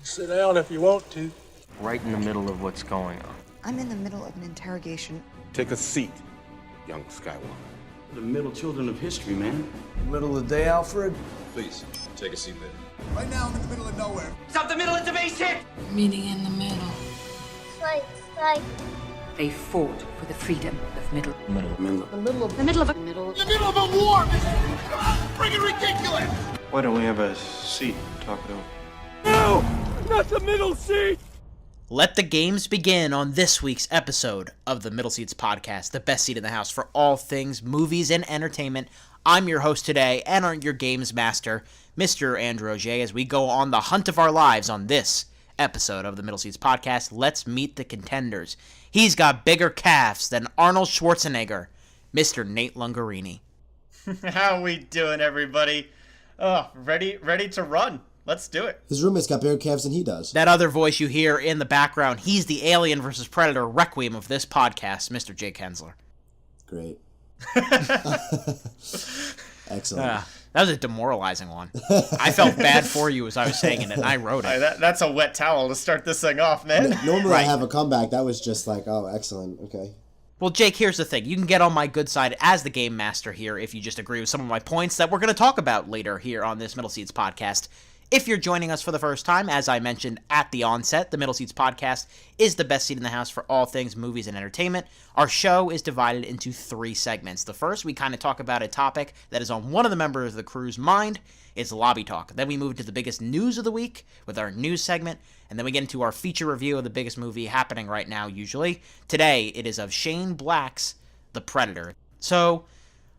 Sit down if you want to. Right in the middle of what's going on. I'm in the middle of an interrogation. Take a seat, young Skywalker. The middle children of history, man. Middle of the day, Alfred? Please, take a seat there. Right now, I'm in the middle of nowhere. Stop the middle of the base hit! Meeting in the middle. Like. They fought for the freedom of middle. The middle of the middle of a war! Come on, freaking ridiculous! Why don't we have a seat and talk it over? No! Not the middle seat! Let the games begin on this week's episode of the Middle Seats Podcast, the best seat in the house for all things movies and entertainment. I'm your host today, and your games master, Mr. Andrew Auger, as we go on the hunt of our lives on this episode of the Middle Seats Podcast. Let's meet the contenders. He's got bigger calves than Arnold Schwarzenegger, Mr. Nate Lungarini. How we doing, everybody? Oh, ready to run. Let's do it. His roommate's got bigger calves than he does. That other voice you hear in the background, he's the Alien vs. Predator requiem of this podcast, Mr. Jake Hensler. Great. Excellent. That was a demoralizing one. I felt bad for you as I was saying it, and I wrote it. That's a wet towel to start this thing off, man. Normally right. I have a comeback. That was just like, oh, excellent. Okay. Well, Jake, here's the thing. You can get on my good side as the game master here if you just agree with some of my points that we're going to talk about later here on this Middle Seats Podcast. If you're joining us for the first time, as I mentioned at the onset, the Middle Seats Podcast is the best seat in the house for all things movies and entertainment. Our show is divided into 3 segments. The first, we kind of talk about a topic that is on one of the members of the crew's mind. It's lobby talk. Then we move to the biggest news of the week with our news segment, and then we get into our feature review of the biggest movie happening right now, usually. Today, it is of Shane Black's The Predator. So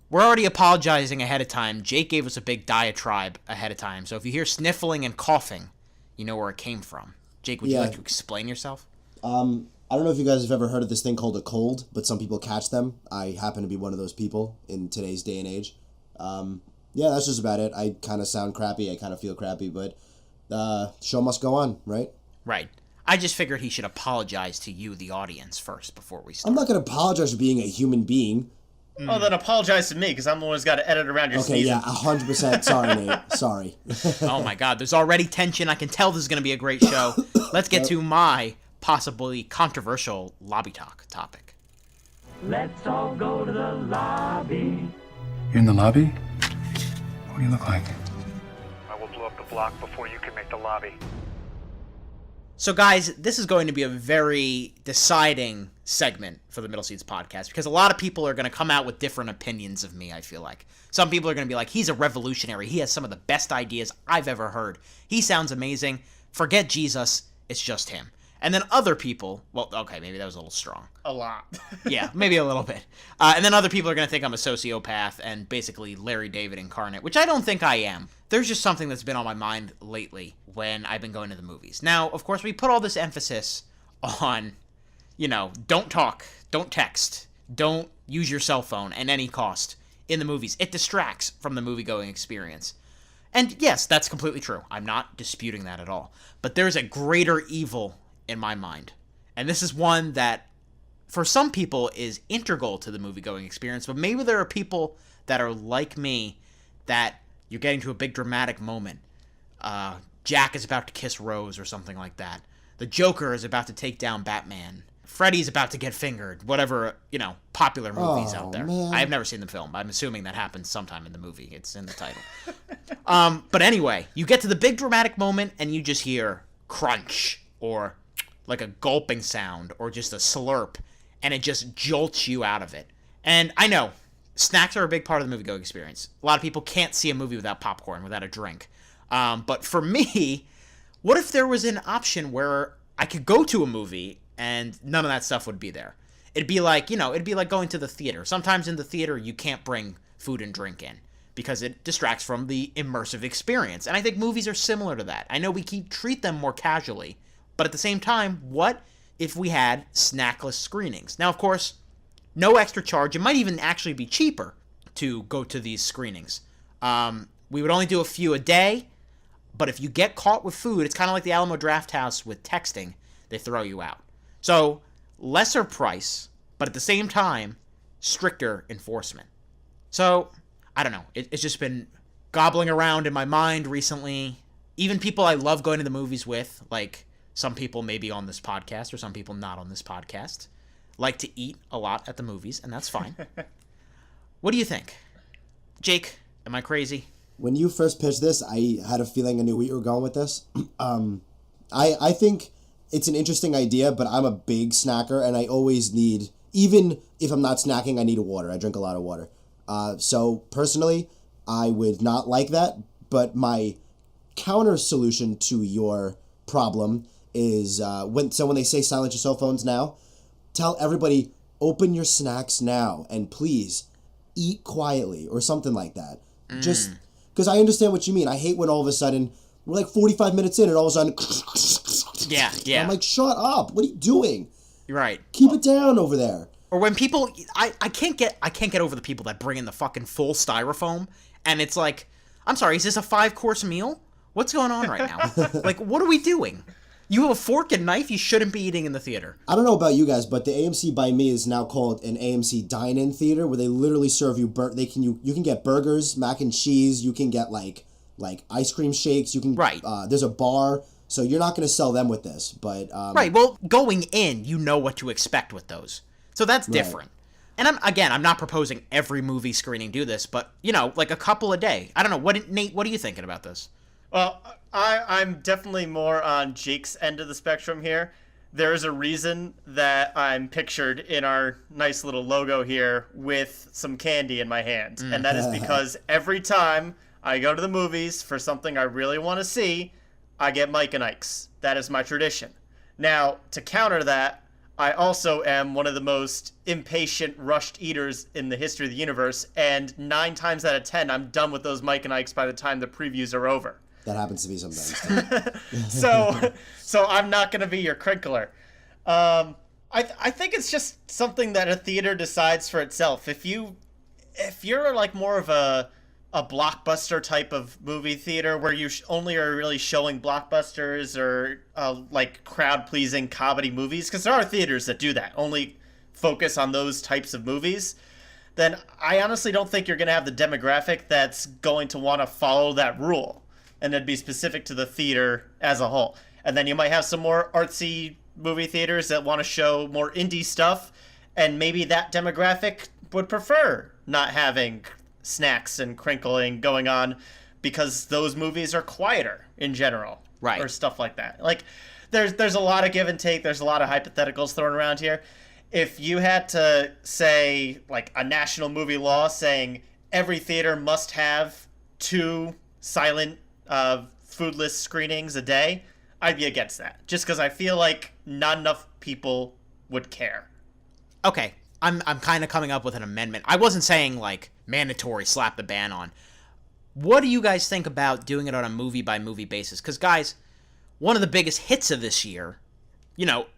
we're already apologizing ahead of time. Jake gave us a big diatribe ahead of time. So if you hear sniffling and coughing, you know where it came from. Jake, would you like to explain yourself? I don't know if you guys have ever heard of this thing called a cold, but some people catch them. I happen to be one of those people in today's day and age. Yeah, that's just about it. I kind of sound crappy. I kind of feel crappy, but show must go on, right? Right. I just figured he should apologize to you, the audience, first before we start. I'm not going to apologize for being a human being. Oh, then apologize to me, because I'm the one who's got to edit around your sneezing. Okay, yeah, 100%. Sorry, Nate. Sorry. Oh, my God. There's already tension. I can tell this is going to be a great show. Let's get to my possibly controversial lobby talk topic. Let's all go to the lobby. You're in the lobby? What do you look like? I will blow up the block before you can make the lobby. So, guys, this is going to be a very deciding segment for the Middle Seats Podcast because a lot of people are going to come out with different opinions of me, I feel like. Some people are going to be like, he's a revolutionary. He has some of the best ideas I've ever heard. He sounds amazing. Forget Jesus. It's just him. And then other people, well, okay, maybe that was a little strong. A lot. Yeah, maybe a little bit. And then other people are going to think I'm a sociopath and basically Larry David incarnate, which I don't think I am. There's just something that's been on my mind lately when I've been going to the movies. Now, of course, we put all this emphasis on, don't talk, don't text, don't use your cell phone at any cost in the movies. It distracts from the movie-going experience. And yes, that's completely true. I'm not disputing that at all. But there's a greater evil in my mind. And this is one that, for some people, is integral to the movie-going experience. But maybe there are people that are like me that you're getting to a big dramatic moment. Jack is about to kiss Rose or something like that. The Joker is about to take down Batman. Freddy's about to get fingered. Whatever, popular movies out there. Man. I've never seen the film, but I'm assuming that happens sometime in the movie. It's in the title. But anyway, you get to the big dramatic moment and you just hear crunch or like a gulping sound or just a slurp, and it just jolts you out of it. And I know, snacks are a big part of the movie-going experience. A lot of people can't see a movie without popcorn, without a drink. But for me, what if there was an option where I could go to a movie and none of that stuff would be there? It'd be like, it'd be like going to the theater. Sometimes in the theater, you can't bring food and drink in because it distracts from the immersive experience. And I think movies are similar to that. I know we treat them more casually, but at the same time, what if we had snackless screenings? Now, of course, no extra charge. It might even actually be cheaper to go to these screenings. We would only do a few a day, but if you get caught with food, it's kind of like the Alamo Drafthouse with texting. They throw you out. So, lesser price, but at the same time, stricter enforcement. So, I don't know. It's just been gobbling around in my mind recently. even people I love going to the movies with, like some people maybe on this podcast or some people not on this podcast, like to eat a lot at the movies, and that's fine. What do you think? Jake, am I crazy? When you first pitched this, I had a feeling I knew where you were going with this. I think it's an interesting idea, but I'm a big snacker, and I always need, even if I'm not snacking, I need water. I drink a lot of water. So personally, I would not like that, but my counter solution to your problem is when they say silence your cell phones now, tell everybody, open your snacks now, and please eat quietly or something like that. Just because I understand what you mean. I hate when all of a sudden we're like 45 minutes in and all of a sudden yeah. I'm like, shut up. What are you doing? You're right. Keep it down over there. Or when people, I can't get over the people that bring in the fucking full styrofoam, and it's like, I'm sorry, is this a 5-course meal? What's going on right now? Like, what are we doing? You have a fork and knife you shouldn't be eating in the theater. I don't know about you guys, but the AMC by me is now called an AMC dine-in theater, where they literally serve you you can get burgers, mac and cheese, you can get like ice cream shakes, you can there's a bar, so you're not going to sell them with this, but right. Well, going in, you know what to expect with those, so that's different. Right. And I'm not proposing every movie screening do this, but like a couple a day. I don't know. Nate, what are you thinking about this? Well, I'm definitely more on Jake's end of the spectrum here. There is a reason that I'm pictured in our nice little logo here with some candy in my hand. And that is because every time I go to the movies for something I really want to see, I get Mike and Ike's. That is my tradition. Now, to counter that, I also am one of the most impatient, rushed eaters in the history of the universe, and 9 times out of 10, I'm done with those Mike and Ike's by the time the previews are over. That happens to me sometimes. So I'm not going to be your crinkler. I think it's just something that a theater decides for itself. If you're like more of a blockbuster type of movie theater where you only are really showing blockbusters or like crowd-pleasing comedy movies, because there are theaters that do that, only focus on those types of movies, then I honestly don't think you're going to have the demographic that's going to want to follow that rule. And it'd be specific to the theater as a whole. And then you might have some more artsy movie theaters that want to show more indie stuff, and maybe that demographic would prefer not having snacks and crinkling going on because those movies are quieter in general. Right. Or stuff like that. Like, there's a lot of give and take. There's a lot of hypotheticals thrown around here. If you had to say, like, a national movie law saying every theater must have 2 silent foodless screenings a day, I'd be against that. Just because I feel like not enough people would care. Okay, I'm kind of coming up with an amendment. I wasn't saying, like, mandatory, slap the ban on. What do you guys think about doing it on a movie-by-movie basis? Because, guys, one of the biggest hits of this year,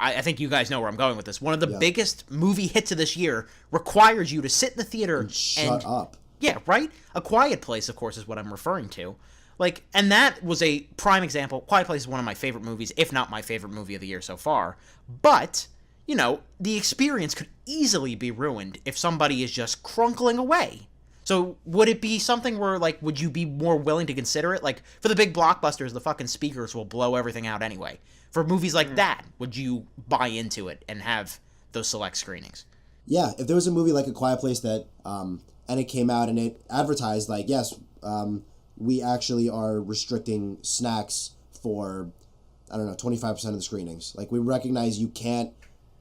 I think you guys know where I'm going with this. One of the biggest movie hits of this year requires you to sit in the theater and shut up. Yeah, right? A Quiet Place, of course, is what I'm referring to. Like, and that was a prime example. Quiet Place is one of my favorite movies, if not my favorite movie of the year so far. But, the experience could easily be ruined if somebody is just crunkling away. So would it be something where, like, would you be more willing to consider it? Like, for the big blockbusters, the fucking speakers will blow everything out anyway. For movies like that, would you buy into it and have those select screenings? Yeah, if there was a movie like A Quiet Place that, and it came out and it advertised, like, yes, we actually are restricting snacks for, 25% of the screenings. Like, we recognize you can't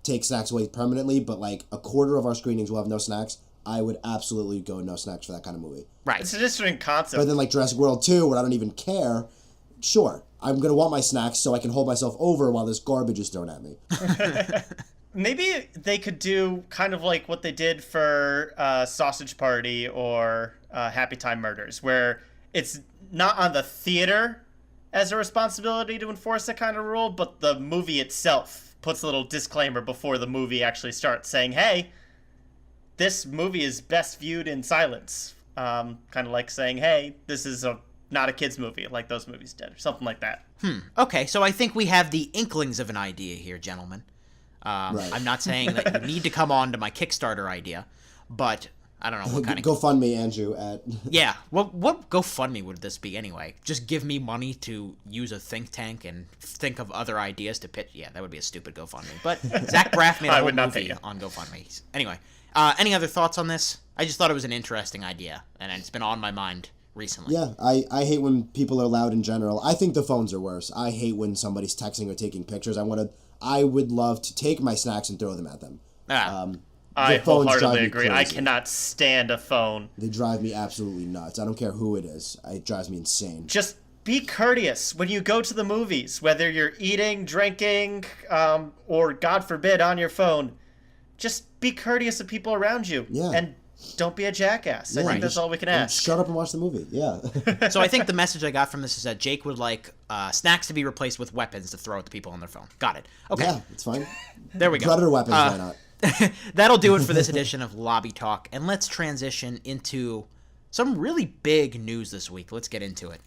take snacks away permanently, but, like, a quarter of our screenings will have no snacks. I would absolutely go no snacks for that kind of movie. Right. It's an interesting concept. But then, like, Jurassic World 2, where I don't even care, sure, I'm going to want my snacks so I can hold myself over while this garbage is thrown at me. Maybe they could do kind of like what they did for Sausage Party or Happy Time Murders, where it's not on the theater as a responsibility to enforce that kind of rule, but the movie itself puts a little disclaimer before the movie actually starts saying, hey, this movie is best viewed in silence. Kind of like saying, hey, this is not a kid's movie like those movies did, or something like that. Okay, so I think we have the inklings of an idea here, gentlemen. Right. I'm not saying that you need to come on to my Kickstarter idea, but I don't know what kind of... GoFundMe, Andrew, at... Yeah, what GoFundMe would this be anyway? Just give me money to use a think tank and think of other ideas to pitch? Yeah, that would be a stupid GoFundMe. But Zach Braff made a whole movie on GoFundMe. Anyway, any other thoughts on this? I just thought it was an interesting idea, and it's been on my mind recently. Yeah, I hate when people are loud in general. I think the phones are worse. I hate when somebody's texting or taking pictures. I would love to take my snacks and throw them at them. I wholeheartedly agree. I cannot stand a phone. They drive me absolutely nuts. I don't care who it is. It drives me insane. Just be courteous when you go to the movies, whether you're eating, drinking, or God forbid on your phone. Just be courteous of people around you. Yeah. And don't be a jackass. I think that's all we can ask. Shut up and watch the movie. Yeah. So I think the message I got from this is that Jake would like snacks to be replaced with weapons to throw at the people on their phone. Got it. Okay. Yeah, it's fine. There we go. Predator weapons, why not? That'll do it for this edition of Lobby Talk, and let's transition into some really big news this week. Let's get into it.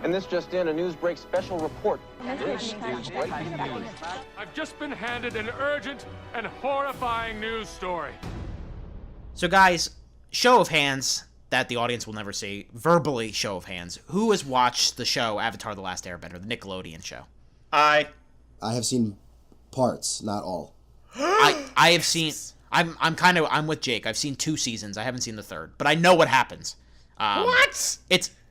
And this just in, a Newsbreak special report. This is breaking news. I've just been handed an urgent and horrifying news story. So guys, show of hands that the audience will never see, verbally show of hands. Who has watched the show Avatar: The Last Airbender, the Nickelodeon show? I have seen parts, not all. I have seen. I'm with Jake. I've seen 2 seasons. I haven't seen the third, but I know what happens. What?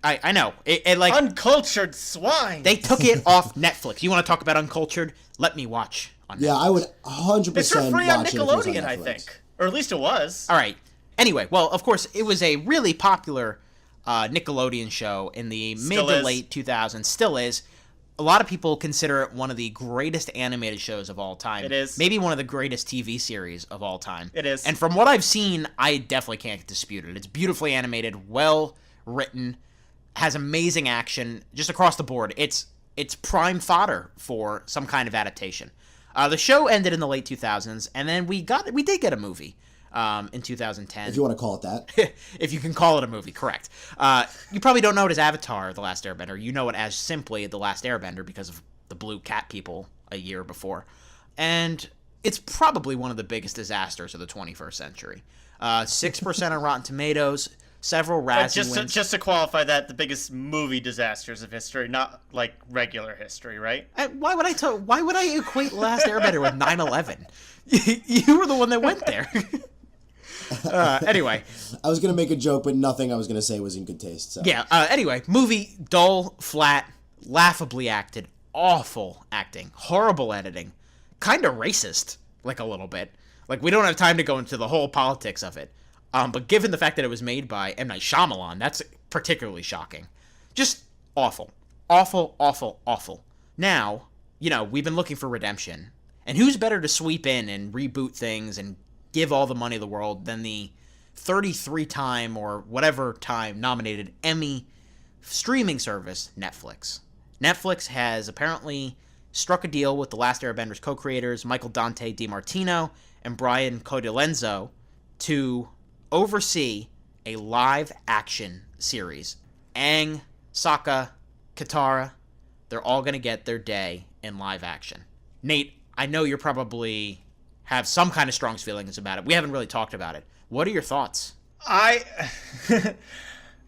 I know. It like uncultured swine. They took it off Netflix. You want to talk about uncultured? Let me watch on Netflix. Yeah, I would 100% It's for free on watch Nickelodeon, it I think. Or at least it was. All right. Anyway, well, of course, it was a really popular Nickelodeon show in the mid to late 2000s. Still is. A lot of people consider it one of the greatest animated shows of all time. It is. Maybe one of the greatest TV series of all time. It is. And from what I've seen, I definitely can't dispute it. It's beautifully animated, well written, has amazing action, just across the board. It's prime fodder for some kind of adaptation. The show ended in the late 2000s, and then we did get a movie in 2010. If you want to call it that. If you can call it a movie, correct. You probably don't know it as Avatar: The Last Airbender. You know it as simply The Last Airbender because of the blue cat people a year before. And it's probably one of the biggest disasters of the 21st century. 6% on Rotten Tomatoes, several Razzie wins. Just to qualify that, the biggest movie disasters of history, not like regular history, right? Why would I equate Last Airbender with 9/11? You were the one that went there. Anyway. I was going to make a joke, but nothing I was going to say was in good taste. So. Yeah, anyway, movie, dull, flat, laughably acted, awful acting, horrible editing, kind of racist, like a little bit. Like, we don't have time to go into the whole politics of it. But given the fact that it was made by M. Night Shyamalan, that's particularly shocking. Just awful. Awful, awful, awful. Now, we've been looking for redemption. And who's better to sweep in and reboot things and give all the money of the world than the 33-time or whatever time nominated Emmy streaming service, Netflix. Netflix has apparently struck a deal with The Last Airbender's co-creators Michael Dante DiMartino and Brian Codelenzo to oversee a live-action series. Aang, Sokka, Katara, they're all going to get their day in live action. Nate, I know you're probably have some kind of strong feelings about it. We haven't really talked about it. What are your thoughts?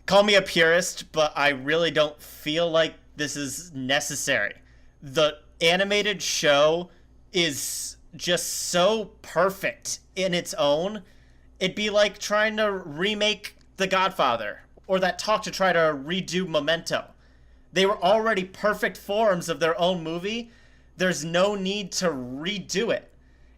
Call me a purist, but I really don't feel like this is necessary. The animated show is just so perfect in its own. It'd be like trying to remake The Godfather, or that talk to try to redo Memento. They were already perfect forms of their own movie. There's no need to redo it.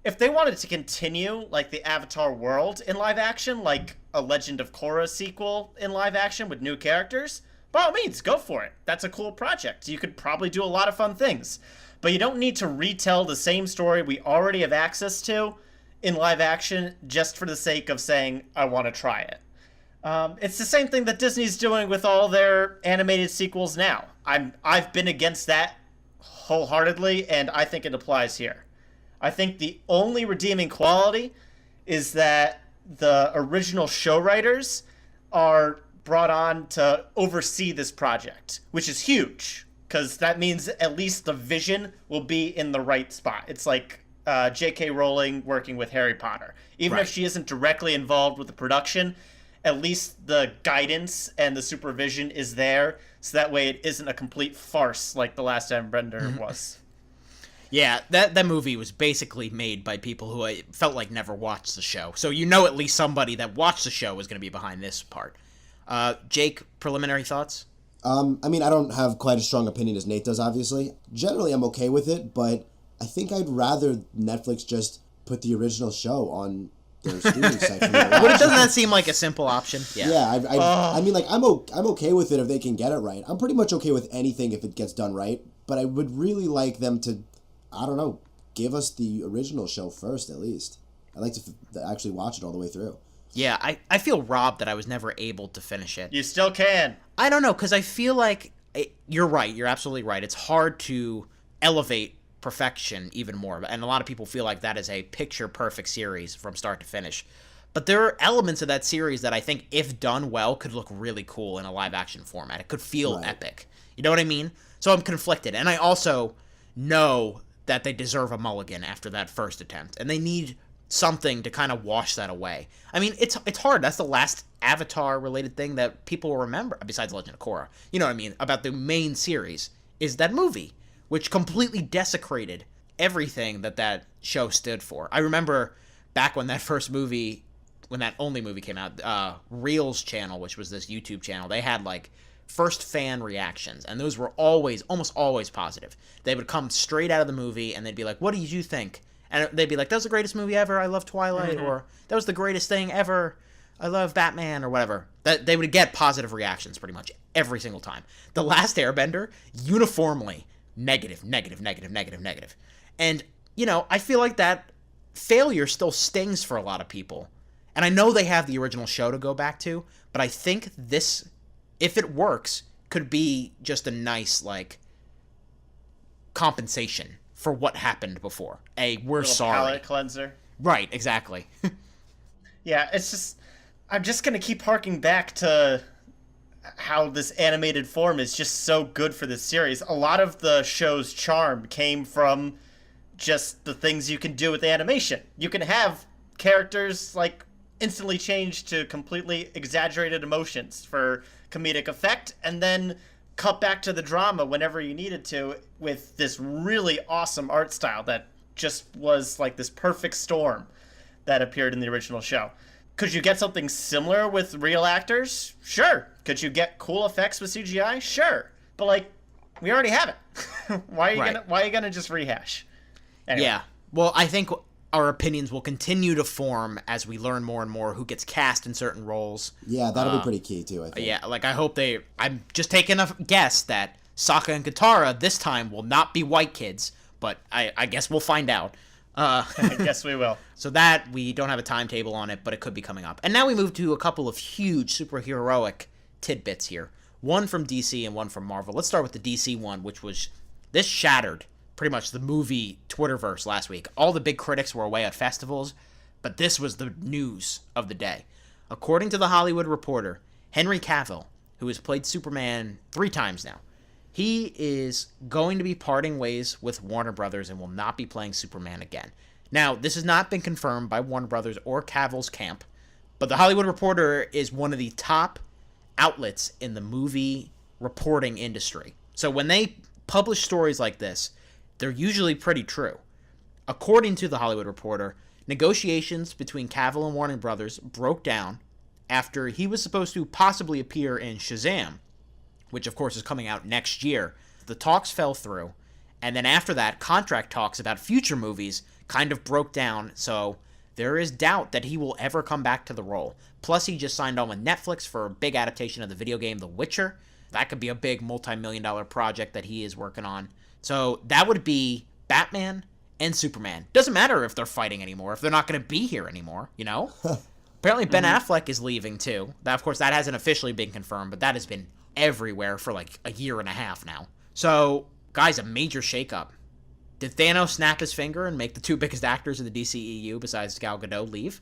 If they wanted to continue, like the Avatar world in live action, like a Legend of Korra sequel in live action with new characters, by all means, go for it. That's a cool project. You could probably do a lot of fun things. But you don't need to retell the same story we already have access to in live action just for the sake of saying, I want to try it. It's the same thing that Disney's doing with all their animated sequels now. I've been against that wholeheartedly, and I think it applies here. I think the only redeeming quality is that the original show writers are brought on to oversee this project, which is huge, because that means at least the vision will be in the right spot. It's like J.K. Rowling working with Harry Potter. Even Right. if she isn't directly involved with the production, at least the guidance and the supervision is there, so that way it isn't a complete farce like The Last Airbender was. Yeah, that movie was basically made by people who I felt like never watched the show. So you know at least somebody that watched the show was going to be behind this part. Jake, preliminary thoughts? I mean, I don't have quite a strong opinion as Nate does, obviously. Generally, I'm okay with it, but I think I'd rather Netflix just put the original show on their streaming site. But doesn't that seem like a simple option? Yeah. I mean, like, I'm okay with it if they can get it right. I'm pretty much okay with anything if it gets done right, but I would really like them to, I don't know, give us the original show first, at least. I'd like to actually watch it all the way through. Yeah, I feel robbed that I was never able to finish it. You still can. I don't know, because I feel like you're right. You're absolutely right. It's hard to elevate perfection even more, and a lot of people feel like that is a picture-perfect series from start to finish. But there are elements of that series that I think, if done well, could look really cool in a live-action format. It could feel epic. You know what I mean? So I'm conflicted, and I also know that they deserve a mulligan after that first attempt, and they need something to kind of wash that away. I mean, it's hard. That's the last Avatar-related thing that people will remember, besides Legend of Korra. You know what I mean? About the main series, is that movie, which completely desecrated everything that show stood for. I remember back when that first movie, when that only movie came out, Reels channel, which was this YouTube channel, they had, like, first fan reactions, and those were almost always positive. They would come straight out of the movie, and they'd be like, what did you think? And they'd be like, that was the greatest movie ever, I love Twilight, or that was the greatest thing ever, I love Batman, or whatever. They would get positive reactions pretty much every single time. The Last Airbender, uniformly negative. And, you know, I feel like that failure still stings for a lot of people. And I know they have the original show to go back to, but I think this, if it works, could be just a nice, like, compensation for what happened before. We're sorry. Palate cleanser. Right, exactly. Yeah, it's just, I'm just going to keep harking back to how this animated form is just so good for this series. A lot of the show's charm came from just the things you can do with animation. You can have characters, like, instantly change to completely exaggerated emotions for comedic effect, and then cut back to the drama whenever you needed to with this really awesome art style that just was like this perfect storm that appeared in the original show. Could you get something similar with real actors? Sure. Could you get cool effects with CGI? Sure. But, like, we already have it. Why are you gonna just rehash? Anyway. Yeah. Well, I think our opinions will continue to form as we learn more and more who gets cast in certain roles. Yeah, that'll be pretty key, too, I think. Yeah, like, I hope I'm just taking a guess that Sokka and Katara this time will not be white kids, but I guess we'll find out. I guess we will. So that, we don't have a timetable on it, but it could be coming up. And now we move to a couple of huge superheroic tidbits here. One from DC and one from Marvel. Let's start with the DC one, which was, this shattered pretty much the movie Twitterverse last week. All the big critics were away at festivals, but this was the news of the day. According to The Hollywood Reporter, Henry Cavill, who has played Superman 3 times now, he is going to be parting ways with Warner Brothers and will not be playing Superman again. Now, this has not been confirmed by Warner Brothers or Cavill's camp, but The Hollywood Reporter is one of the top outlets in the movie reporting industry. So when they publish stories like this, they're usually pretty true. According to The Hollywood Reporter, negotiations between Cavill and Warner Brothers broke down after he was supposed to possibly appear in Shazam, which of course is coming out next year. The talks fell through, and then after that, contract talks about future movies kind of broke down, so there is doubt that he will ever come back to the role. Plus, he just signed on with Netflix for a big adaptation of the video game The Witcher. That could be a big multi-million-dollar project that he is working on. So that would be Batman and Superman. Doesn't matter if they're fighting anymore, if they're not going to be here anymore, you know? Apparently Ben Affleck is leaving too. That, of course, that hasn't officially been confirmed, but that has been everywhere for like a year and a half now. So, guys, a major shakeup. Did Thanos snap his finger and make the 2 biggest actors in the DCEU besides Gal Gadot leave?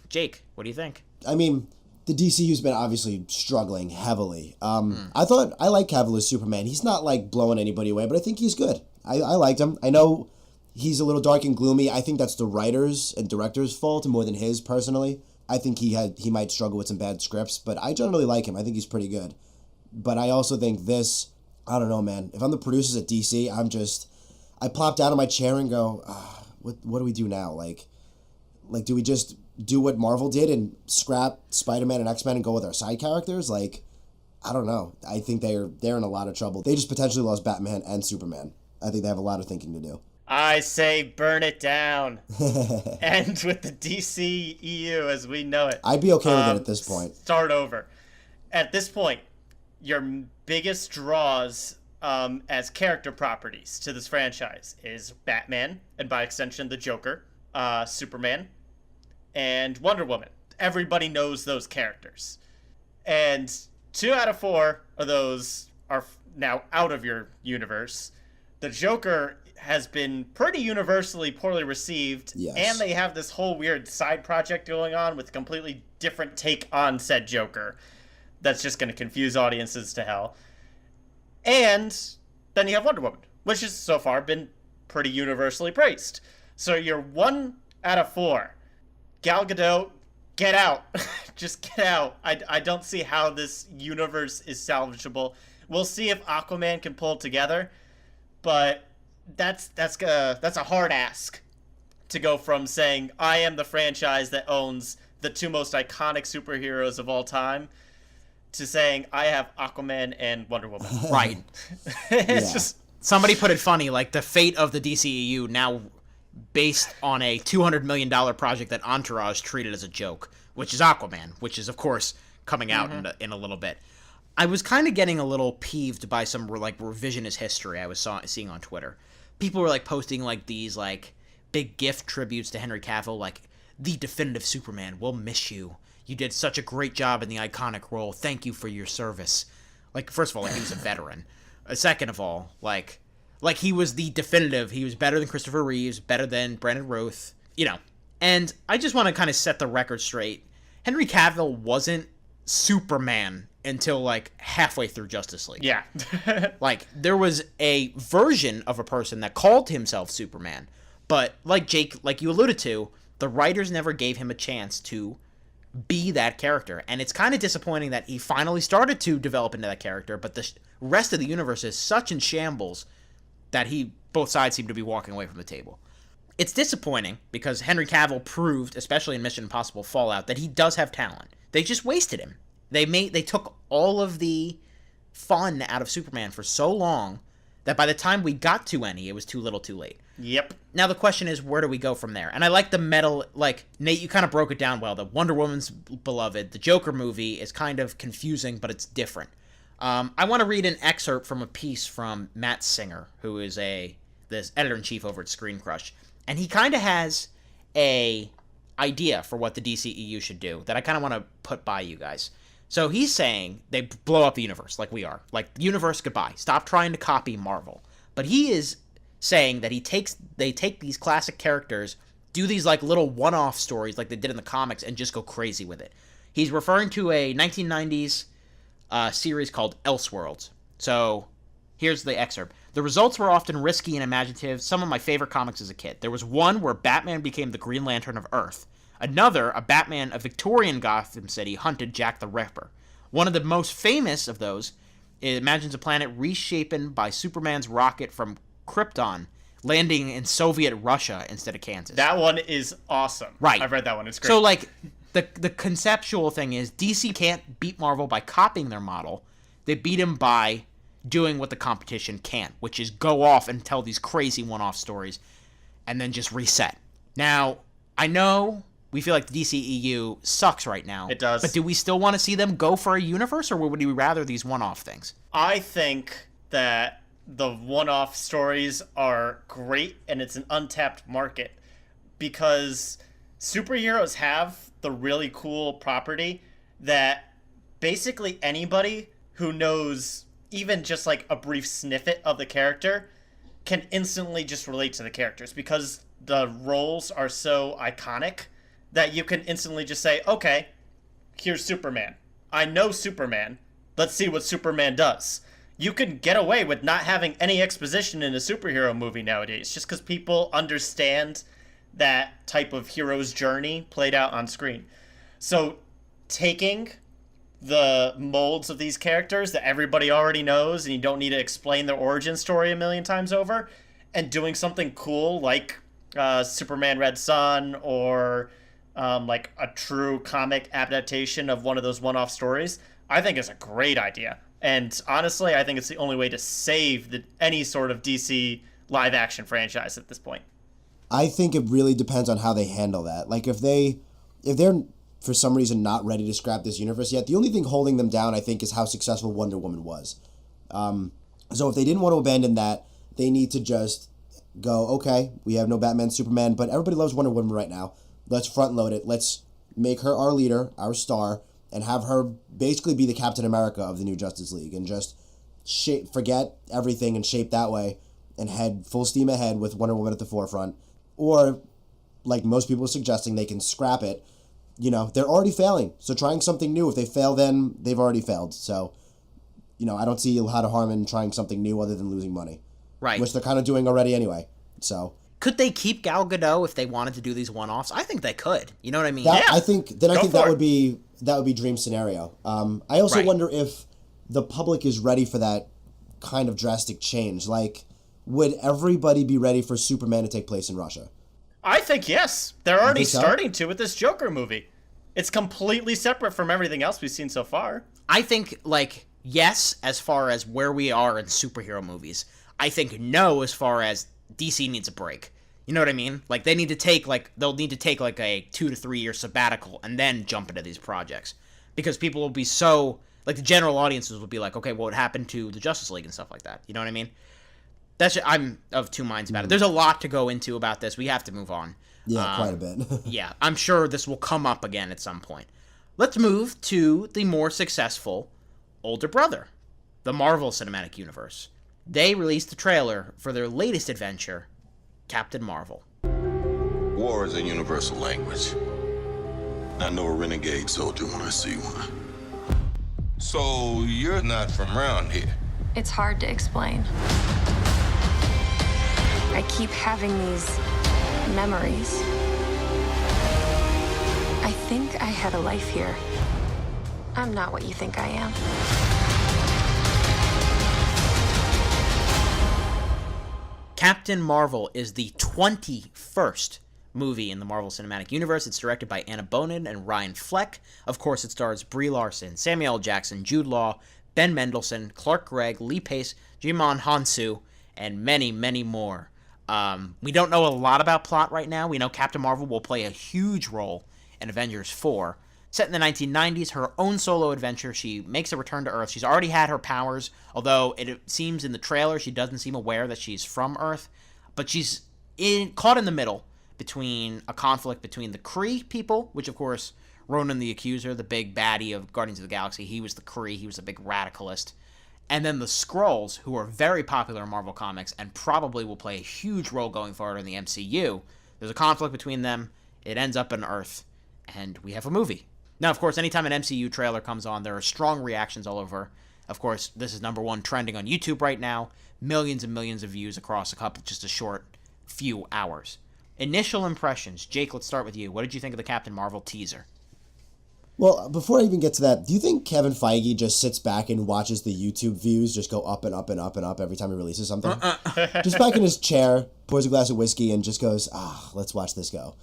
Jake, what do you think? I mean, the DCU's been obviously struggling heavily. I like Cavill as Superman. He's not like blowing anybody away, but I think he's good. I liked him. I know he's a little dark and gloomy. I think that's the writers and directors' fault more than his, personally. I think he might struggle with some bad scripts, but I generally like him. I think he's pretty good. But I also think this, I don't know, man. If I'm the producers at DC, I plop down in my chair and go, what do we do now? Like, do we just do what Marvel did and scrap Spider-Man and X-Men and go with our side characters? Like, I don't know. I think they're in a lot of trouble. They just potentially lost Batman and Superman. I think they have a lot of thinking to do. I say burn it down. End with the DCEU as we know it. I'd be okay with it at this point. Start over. At this point, your biggest draws as character properties to this franchise is Batman, and by extension, the Joker, Superman, and Wonder Woman. Everybody knows those characters. And 2 out of 4 of those are now out of your universe. The Joker has been pretty universally poorly received, yes. And they have this whole weird side project going on with a completely different take on said Joker that's just going to confuse audiences to hell. And then you have Wonder Woman, which has so far been pretty universally praised. So you're 1 out of 4. Gal Gadot, get out. Just get out. I don't see how this universe is salvageable. We'll see if Aquaman can pull it together, but that's a hard ask to go from saying I am the franchise that owns the 2 most iconic superheroes of all time to saying I have Aquaman and Wonder Woman. Right. It's just somebody put it funny, like the fate of the DCEU now based on a $200 million project that Entourage treated as a joke, which is Aquaman, which is of course coming out in a little bit. I was kind of getting a little peeved by some like revisionist history I was seeing on Twitter. People were like posting like these like big gift tributes to Henry Cavill, like the definitive Superman. We'll miss you. You did such a great job in the iconic role. Thank you for your service. Like, first of all, like, he was a veteran. Second of all, like he was the definitive. He was better than Christopher Reeves, better than Brandon Routh, you know. And I just want to kind of set the record straight. Henry Cavill wasn't Superman until like halfway through Justice League. Yeah. Like, there was a version of a person that called himself Superman, but like Jake, like you alluded to, the writers never gave him a chance to be that character, and it's kind of disappointing that he finally started to develop into that character, but the rest of the universe is such in shambles that both sides seem to be walking away from the table. It's disappointing because Henry Cavill proved, especially in Mission Impossible Fallout, that he does have talent. They just wasted him. They took all of the fun out of Superman for so long that by the time we got to any, it was too little too late. Yep. Now the question is, where do we go from there? And I like the metal, like, Nate, you kind of broke it down well. The Wonder Woman's beloved. The Joker movie is kind of confusing, but it's different. I want to read an excerpt from a piece from Matt Singer, who is this editor-in-chief over at Screen Crush. And he kind of has a idea for what the DCEU should do that I kind of want to put by you guys. So he's saying they blow up the universe like we are. Like, the universe, goodbye. Stop trying to copy Marvel. But he is saying that they take these classic characters, do these like little one-off stories like they did in the comics, and just go crazy with it. He's referring to a 1990s series called Elseworlds. So here's the excerpt. The results were often risky and imaginative, some of my favorite comics as a kid. There was one where Batman became the Green Lantern of Earth. Another, a Batman of Victorian Gotham City hunted Jack the Ripper. One of the most famous of those imagines a planet reshapen by Superman's rocket from Krypton, landing in Soviet Russia instead of Kansas. That one is awesome. Right. I've read that one. It's great. So, like, the conceptual thing is DC can't beat Marvel by copying their model. They beat him by doing what the competition can't, which is go off and tell these crazy one-off stories and then just reset. Now, I know we feel like the DCEU sucks right now. It does. But do we still want to see them go for a universe, or would we rather these one-off things? I think that the one-off stories are great, and it's an untapped market because superheroes have the really cool property that basically anybody who knows even just like a brief snippet of the character can instantly just relate to the characters because the roles are so iconic that you can instantly just say, okay, here's Superman. I know Superman. Let's see what Superman does. you can get away with not having any exposition in a superhero movie nowadays, just because people understand that type of hero's journey played out on screen. So taking the molds of these characters that everybody already knows and you don't need to explain their origin story a million times over, and doing something cool like Superman Red Son, or like a true comic adaptation of one of those one-off stories, I think is a great idea. And honestly, I think it's the only way to save any sort of DC live-action franchise at this point. I think it really depends on how they handle that. Like, if they're for some reason not ready to scrap this universe yet, the only thing holding them down, I think, is how successful Wonder Woman was. So if they didn't want to abandon that, they need to just go, okay, we have no Batman, Superman, but everybody loves Wonder Woman right now. Let's front load it. Let's make her our leader, our star, and have her basically be the Captain America of the new Justice League, and just forget everything and shape that way and head full steam ahead with Wonder Woman at the forefront. Or, like most people are suggesting, they can scrap it. You know, they're already failing, so trying something new, if they fail then, they've already failed. So, you know, I don't see how to harm in trying something new other than losing money. Right. Which they're kind of doing already anyway, so... Could they keep Gal Gadot if they wanted to do these one-offs? I think they could. You know what I mean? I think that would be dream scenario. I also wonder if the public is ready for that kind of drastic change. Like, would everybody be ready for Superman to take place in Russia? I think yes. They're already starting to with this Joker movie. It's completely separate from everything else we've seen so far. I think, like, yes, as far as where we are in superhero movies. I think no, as far as DC needs a break. You know what I mean? Like, they'll need to take like a 2 to 3 year sabbatical and then jump into these projects. Because people will be so, like, the general audiences will be like, okay, well, what happened to the Justice League and stuff like that? You know what I mean? I'm of two minds about it. There's a lot to go into about this. We have to move on. Yeah, quite a bit. Yeah, I'm sure this will come up again at some point. Let's move to the more successful older brother, the Marvel Cinematic Universe. They released a trailer for their latest adventure, Captain Marvel. War is a universal language. I know a renegade soldier when I see one. So you're not from around here? It's hard to explain. I keep having these memories. I think I had a life here. I'm not what you think I am. Captain Marvel is the 21st movie in the Marvel Cinematic Universe. It's directed by Anna Bonin and Ryan Fleck. Of course, it stars Brie Larson, Samuel L. Jackson, Jude Law, Ben Mendelsohn, Clark Gregg, Lee Pace, Jimon Hansu, and many, many more. We don't know a lot about plot right now. We know Captain Marvel will play a huge role in Avengers 4. Set in the 1990s, her own solo adventure, she makes a return to Earth. She's already had her powers, although it seems in the trailer she doesn't seem aware that she's from Earth. But she's caught in the middle between a conflict between the Kree people, which of course, Ronan the Accuser, the big baddie of Guardians of the Galaxy, he was the Kree, he was a big radicalist. And then the Skrulls, who are very popular in Marvel Comics and probably will play a huge role going forward in the MCU. There's a conflict between them, it ends up on Earth, and we have a movie. Now, of course, anytime an MCU trailer comes on, there are strong reactions all over. Of course, this is #1 trending on YouTube right now. Millions and millions of views across just a short few hours. Initial impressions. Jake, let's start with you. What did you think of the Captain Marvel teaser? Well, before I even get to that, do you think Kevin Feige just sits back and watches the YouTube views just go up and up and up and up every time he releases something? Just back in his chair, pours a glass of whiskey, and just goes, let's watch this go.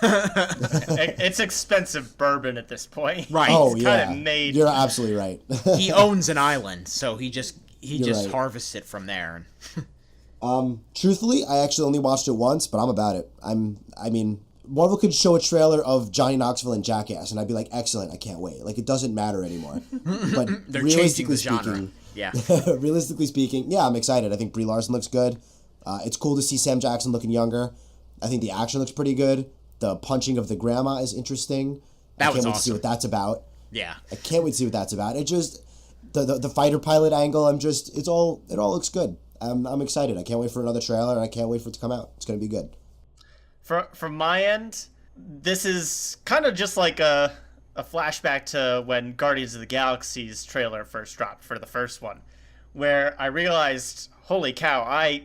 It's expensive bourbon at this point. Right. Oh, it's yeah. kind of made. You're absolutely right. He owns an island, so he just right. harvests it from there. Truthfully, I actually only watched it once, but I'm about it. Marvel could show a trailer of Johnny Knoxville and Jackass, and I'd be like, excellent, I can't wait. Like, it doesn't matter anymore. But they're changing the genre. Yeah. Realistically speaking, yeah, I'm excited. I think Brie Larson looks good. It's cool to see Sam Jackson looking younger. I think the action looks pretty good. The punching of the grandma is interesting. I can't wait to see what that's about. Yeah. I can't wait to see what that's about. It just, the fighter pilot angle, it all looks good. I'm excited. I can't wait for another trailer, and I can't wait for it to come out. It's going to be good. From my end, this is kind of just like a flashback to when Guardians of the Galaxy's trailer first dropped for the first one, where I realized, holy cow, I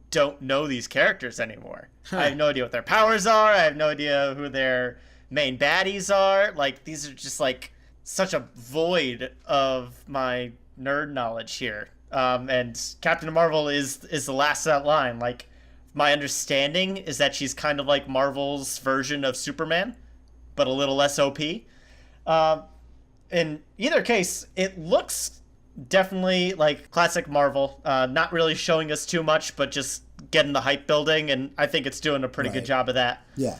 don't know these characters anymore. I have no idea what their powers are. I have no idea who their main baddies are. Like, these are just like such a void of my nerd knowledge here. And Captain Marvel is the last of that line. Like, my understanding is that she's kind of like Marvel's version of Superman, but a little less OP. In either case, it looks definitely like classic Marvel. Not really showing us too much, but just getting the hype building, and I think it's doing a pretty good job of that. Yeah.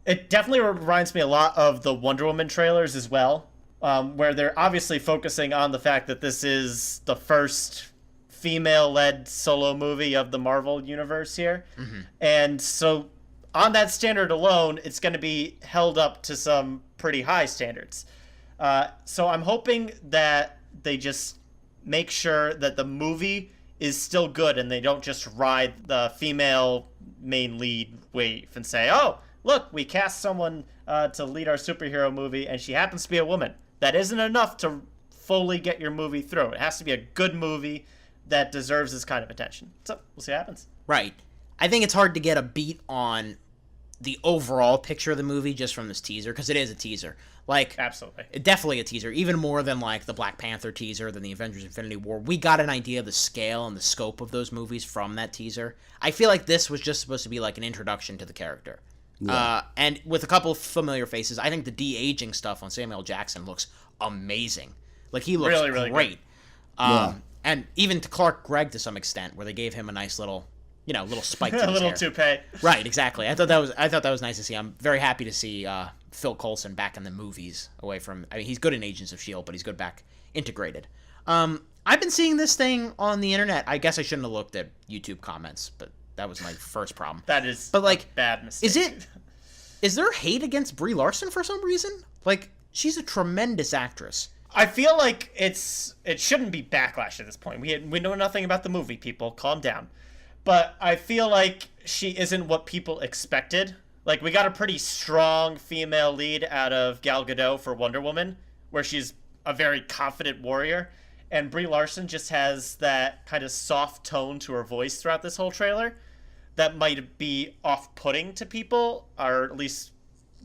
It definitely reminds me a lot of the Wonder Woman trailers as well, where they're obviously focusing on the fact that this is the first female-led solo movie of the Marvel universe here. Mm-hmm. And so on that standard alone, it's going to be held up to some pretty high standards. So I'm hoping that they just make sure that the movie is still good and they don't just ride the female main lead wave and say, oh, look, we cast someone to lead our superhero movie and she happens to be a woman. That isn't enough to fully get your movie through. It has to be a good movie that deserves this kind of attention. So we'll see what happens. Right. I think it's hard to get a beat on the overall picture of the movie just from this teaser, because it is a teaser. Like, absolutely, definitely a teaser, even more than like the Black Panther teaser, than the Avengers Infinity War. We got an idea of the scale and the scope of those movies from that teaser. I feel like this was just supposed to be like an introduction to the character. Yeah. And with a couple of familiar faces, I think the de-aging stuff on Samuel Jackson looks amazing. Like, he looks really great. And even to Clark Gregg to some extent, where they gave him a nice little, little spike to his a little hair. toupee. Right, exactly. I thought that was nice to see. I'm very happy to see Phil Coulson back in the movies, away from. I mean, he's good in Agents of S.H.I.E.L.D., but he's good back integrated. I've been seeing this thing on the internet. I guess I shouldn't have looked at YouTube comments, but that was my first problem. That is, but like, a bad mistake. Is there hate against Brie Larson for some reason? Like, she's a tremendous actress. I feel like it shouldn't be backlash at this point. We know nothing about the movie, people. Calm down. But I feel like she isn't what people expected. Like, we got a pretty strong female lead out of Gal Gadot for Wonder Woman, where she's a very confident warrior. And Brie Larson just has that kind of soft tone to her voice throughout this whole trailer that might be off-putting to people, or at least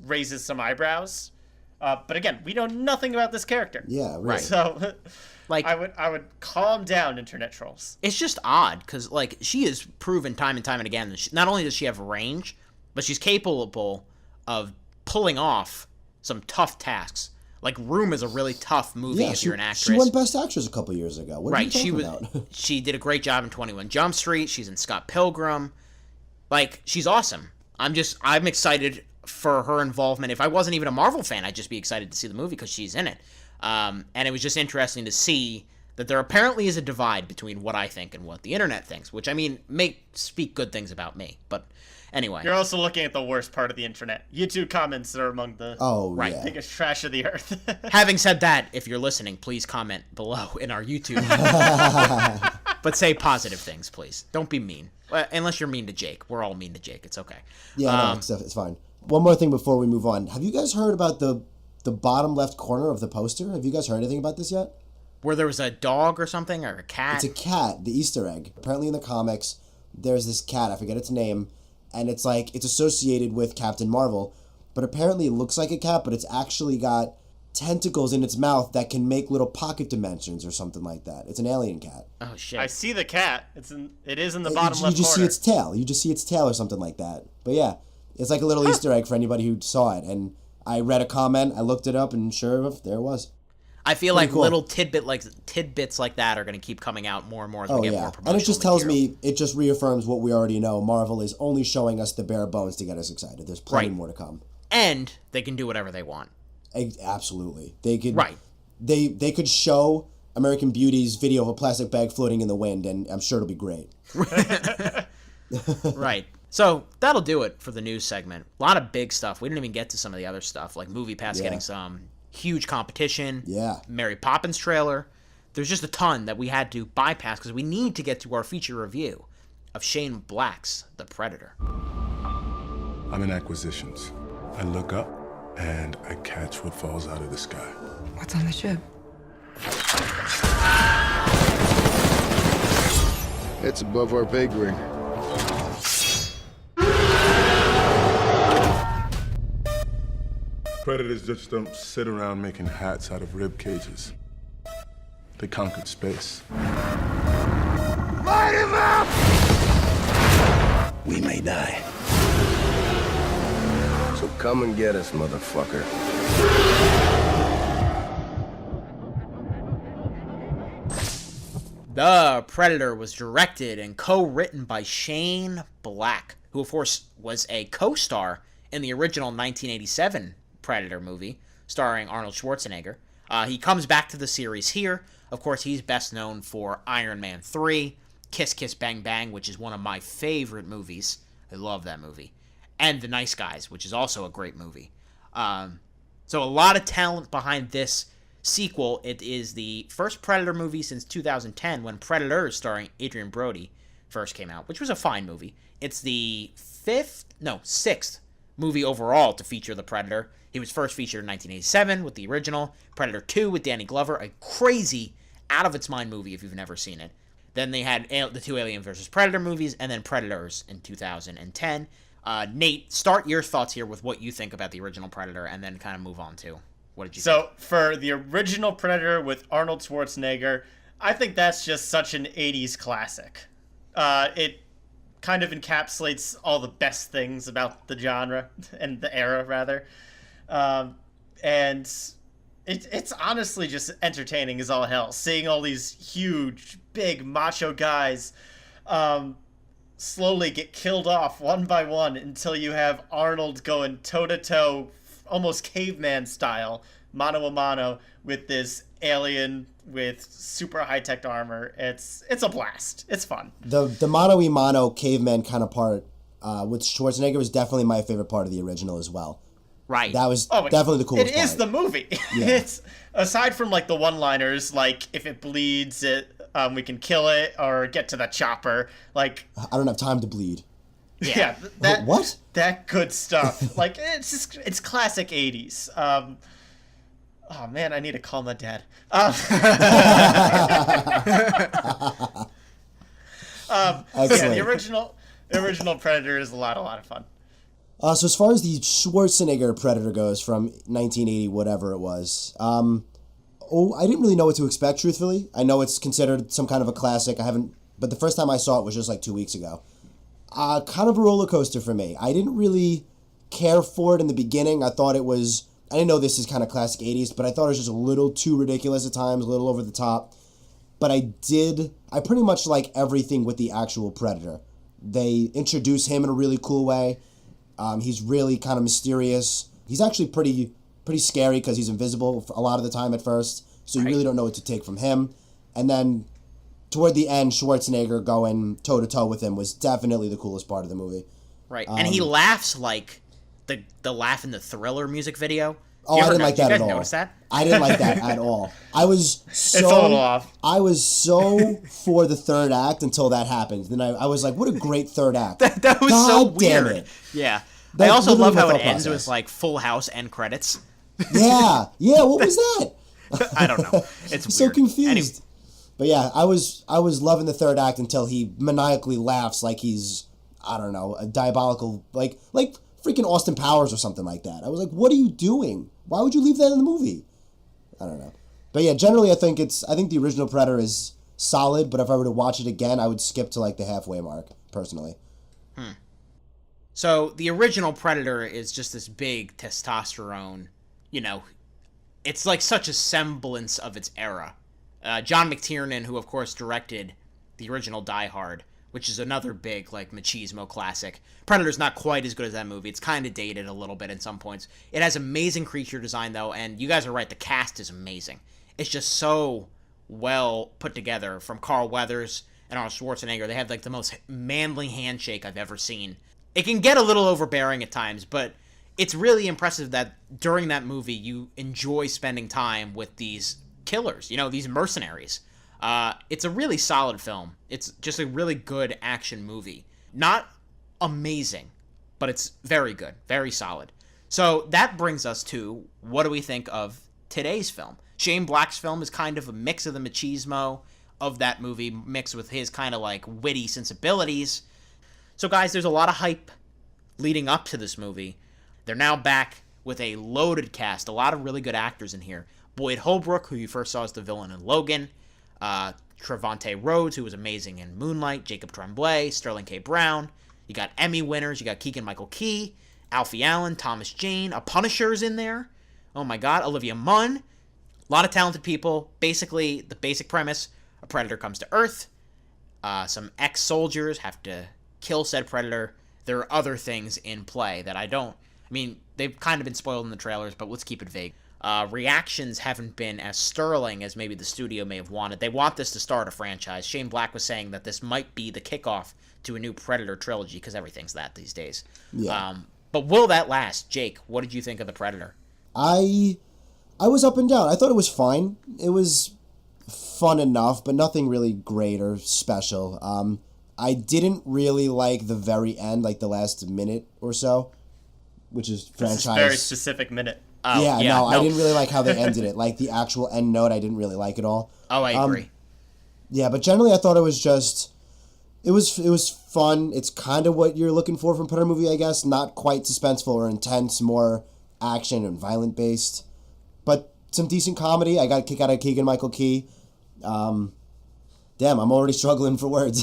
raises some eyebrows. But again, we know nothing about this character. Yeah, right. So, like, I would calm down, internet trolls. It's just odd because, like, she has proven time and time and again that not only does she have range, but she's capable of pulling off some tough tasks. Like, Room is a really tough movie if you're an actress. She won Best Actress a couple years ago. What are you talking about? She did a great job in 21 Jump Street. She's in Scott Pilgrim. Like, she's awesome. I'm excited for her involvement. If I wasn't even a Marvel fan, I'd just be excited to see the movie because she's in it. And it was just interesting to see that there apparently is a divide between what I think and what the internet thinks, which, I mean, may speak good things about me. But anyway. You're also looking at the worst part of the internet. YouTube comments are among the biggest trash of the earth. Having said that, if you're listening, please comment below in our YouTube. But say positive things, please. Don't be mean. Unless you're mean to Jake. We're all mean to Jake. It's okay. Yeah, it's fine. One more thing before we move on. Have you guys heard about the bottom left corner of the poster? Have you guys heard anything about this yet? Where there was a dog or something, or a cat? It's a cat, the Easter egg. Apparently in the comics, there's this cat, I forget its name, and it's associated with Captain Marvel, but apparently it looks like a cat, but it's actually got tentacles in its mouth that can make little pocket dimensions or something like that. It's an alien cat. Oh, shit. I see the cat. It is in the bottom left corner. You just see its tail. You just see its tail or something like that. But yeah, it's like a little Easter egg for anybody who saw it. And I read a comment, I looked it up, and sure enough, there it was. I feel like cool. Little tidbits like that are going to keep coming out more and more as we get more promotional And it just tells me, it just reaffirms what we already know. Marvel is only showing us the bare bones to get us excited. There's plenty more to come. And they can do whatever they want. Absolutely. They could they could show American Beauty's video of a plastic bag floating in the wind, and I'm sure it'll be great. Right. So that'll do it for the news segment. A lot of big stuff. We didn't even get to some of the other stuff, like MoviePass getting some huge competition. Yeah. Mary Poppins trailer. There's just a ton that we had to bypass because we need to get to our feature review of Shane Black's The Predator. I'm in acquisitions. I look up and I catch what falls out of the sky. What's on the ship? It's above our pay grade. Predators just don't sit around making hats out of rib cages. They conquered space. Light him up! We may die. So come and get us, motherfucker. The Predator was directed and co-written by Shane Black, who of course was a co-star in the original 1987 Predator movie, starring Arnold Schwarzenegger. He comes back to the series here. Of course, he's best known for Iron Man 3, Kiss Kiss Bang Bang, which is one of my favorite movies. I love that movie. And The Nice Guys, which is also a great movie. So a lot of talent behind this sequel. It is the first Predator movie since 2010, when Predators, starring Adrian Brody, first came out, which was a fine movie. It's the sixth movie overall to feature the Predator. He was first featured in 1987 with the original, Predator 2 with Danny Glover, a crazy, out-of-its-mind movie if you've never seen it. Then they had the two Alien vs. Predator movies, and then Predators in 2010. Nate, start your thoughts here with what you think about the original Predator, and then kind of move on to what did you think? So, for the original Predator with Arnold Schwarzenegger, I think that's just such an 80s classic. It kind of encapsulates all the best things about the genre, and the era, rather. And it's honestly just entertaining as all hell. Seeing all these huge, big, macho guys slowly get killed off one by one until you have Arnold going toe-to-toe, almost caveman style, mano a mano, with this alien with super high-tech armor. It's a blast. It's fun. The mano a mano caveman kind of part with Schwarzenegger was definitely my favorite part of the original as well. Right. That was definitely the coolest part. It is the movie. Yeah. It's, aside from like the one-liners, like if it bleeds, we can kill it, or get to the chopper. Like, I don't have time to bleed. Yeah. What? That good stuff. Like, it's classic 80s. Oh man, I need to call my dad. The original Predator is a lot of fun. So as far as the Schwarzenegger Predator goes from 1980, whatever it was, I didn't really know what to expect, truthfully. I know it's considered some kind of a classic. But the first time I saw it was just like 2 weeks ago. Kind of a roller coaster for me. I didn't really care for it in the beginning. I didn't know this is kind of classic 80s, but I thought it was just a little too ridiculous at times, a little over the top. But I pretty much like everything with the actual Predator. They introduce him in a really cool way. He's really kind of mysterious. He's actually pretty scary because he's invisible a lot of the time at first, so you really don't know what to take from him. And then toward the end, Schwarzenegger going toe-to-toe with him was definitely the coolest part of the movie. Right, and he laughs like the laugh in the Thriller music video. Oh, I didn't like that at all. Notice that? I didn't like that at all. I was so it's a little off. I was so for the third act until that happened. Then I was like, what a great third act. that was God so damn weird. It. Yeah. That I also love how it thought ends process. with like Full House end credits. Yeah, what was that? I don't know. It's I'm so weird. confused. Anyway. But yeah, I was loving the third act until he maniacally laughs like he's, I don't know, a diabolical, like freaking Austin Powers or something like that. I was like, what are you doing? Why would you leave that in the movie? I don't know. But yeah, generally I think the original Predator is solid, but if I were to watch it again, I would skip to like the halfway mark, personally. So the original Predator is just this big testosterone, it's like such a semblance of its era. John McTiernan, who of course directed the original Die Hard, which is another big like machismo classic. Predator's not quite as good as that movie. It's kind of dated a little bit in some points. It has amazing creature design though, and you guys are right, the cast is amazing. It's just so well put together, from Carl Weathers and Arnold Schwarzenegger. They have like the most manly handshake I've ever seen. It can get a little overbearing at times, but it's really impressive that during that movie you enjoy spending time with these killers, these mercenaries. It's a really solid film. It's just a really good action movie. Not amazing, but it's very good, very solid. So that brings us to, what do we think of today's film? Shane Black's film is kind of a mix of the machismo of that movie mixed with his kind of like witty sensibilities. So guys, there's a lot of hype leading up to this movie. They're now back with a loaded cast, a lot of really good actors in here. Boyd Holbrook, who you first saw as the villain in Logan, Trevante Rhodes, who was amazing in Moonlight, Jacob Tremblay, Sterling K. Brown. You got Emmy winners, you got Keegan-Michael Key, Alfie Allen, Thomas Jane, a Punisher's in there. Oh my god, Olivia Munn. A lot of talented people. Basically, the basic premise, a predator comes to Earth. Some ex-soldiers have to kill said predator. There are other things in play that they've kind of been spoiled in the trailers, but let's keep it vague. Reactions haven't been as sterling as maybe the studio may have wanted. They want this to start a franchise. Shane Black was saying that this might be the kickoff to a new Predator trilogy, because everything's that these days. Yeah. But will that last? Jake, what did you think of the Predator? I was up and down. I thought it was fine. It was fun enough, but nothing really great or special. I didn't really like the very end, like the last minute or so, which is franchise. This is very specific minute. Oh, yeah, no, I didn't really like how they ended it. Like the actual end note, I didn't really like at all. Oh, I agree. Yeah, but generally I thought it was just, it was fun. It's kind of what you're looking for from a Predator movie, I guess. Not quite suspenseful or intense, more action and violent based, but some decent comedy. I got a kick out of Keegan-Michael Key. Damn, I'm already struggling for words.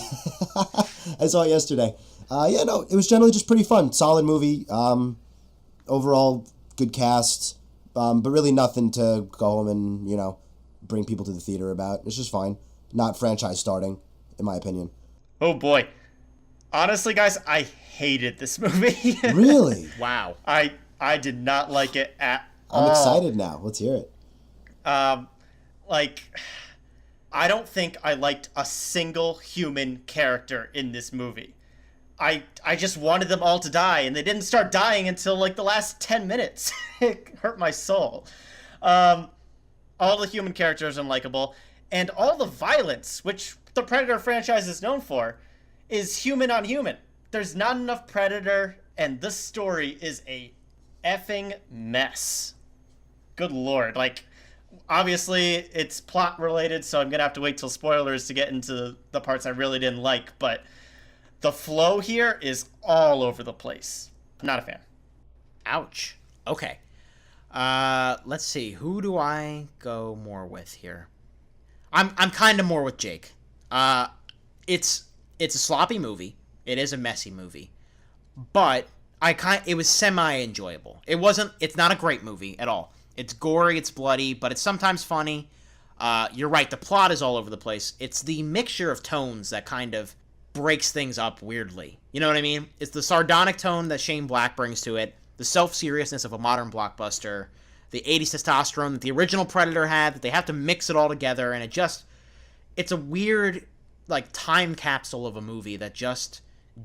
I saw it yesterday. It was generally just pretty fun. Solid movie. Overall, good cast. But really nothing to go home and, bring people to the theater about. It's just fine. Not franchise starting, in my opinion. Oh, boy. Honestly, guys, I hated this movie. Really? Wow. I did not like it at all. I'm excited now. Let's hear it. I don't think I liked a single human character in this movie. I just wanted them all to die, and they didn't start dying until the last 10 minutes. It hurt my soul. All the human characters are unlikable, and all the violence, which the Predator franchise is known for, is human on human. There's not enough Predator, and this story is a effing mess. Good lord. Obviously, it's plot related, so I'm going to have to wait till spoilers to get into the parts I really didn't like, but the flow here is all over the place. Not a fan. Ouch. Okay. Let's see. Who do I go more with here? I'm kind of more with Jake. It's a sloppy movie. It is a messy movie. But it was semi-enjoyable. It's not a great movie at all. It's gory, it's bloody, but it's sometimes funny. You're right, the plot is all over the place. It's the mixture of tones that kind of breaks things up weirdly. You know what I mean? It's the sardonic tone that Shane Black brings to it, the self-seriousness of a modern blockbuster, the 80s testosterone that the original Predator had, that they have to mix it all together, and it's a weird, time capsule of a movie that just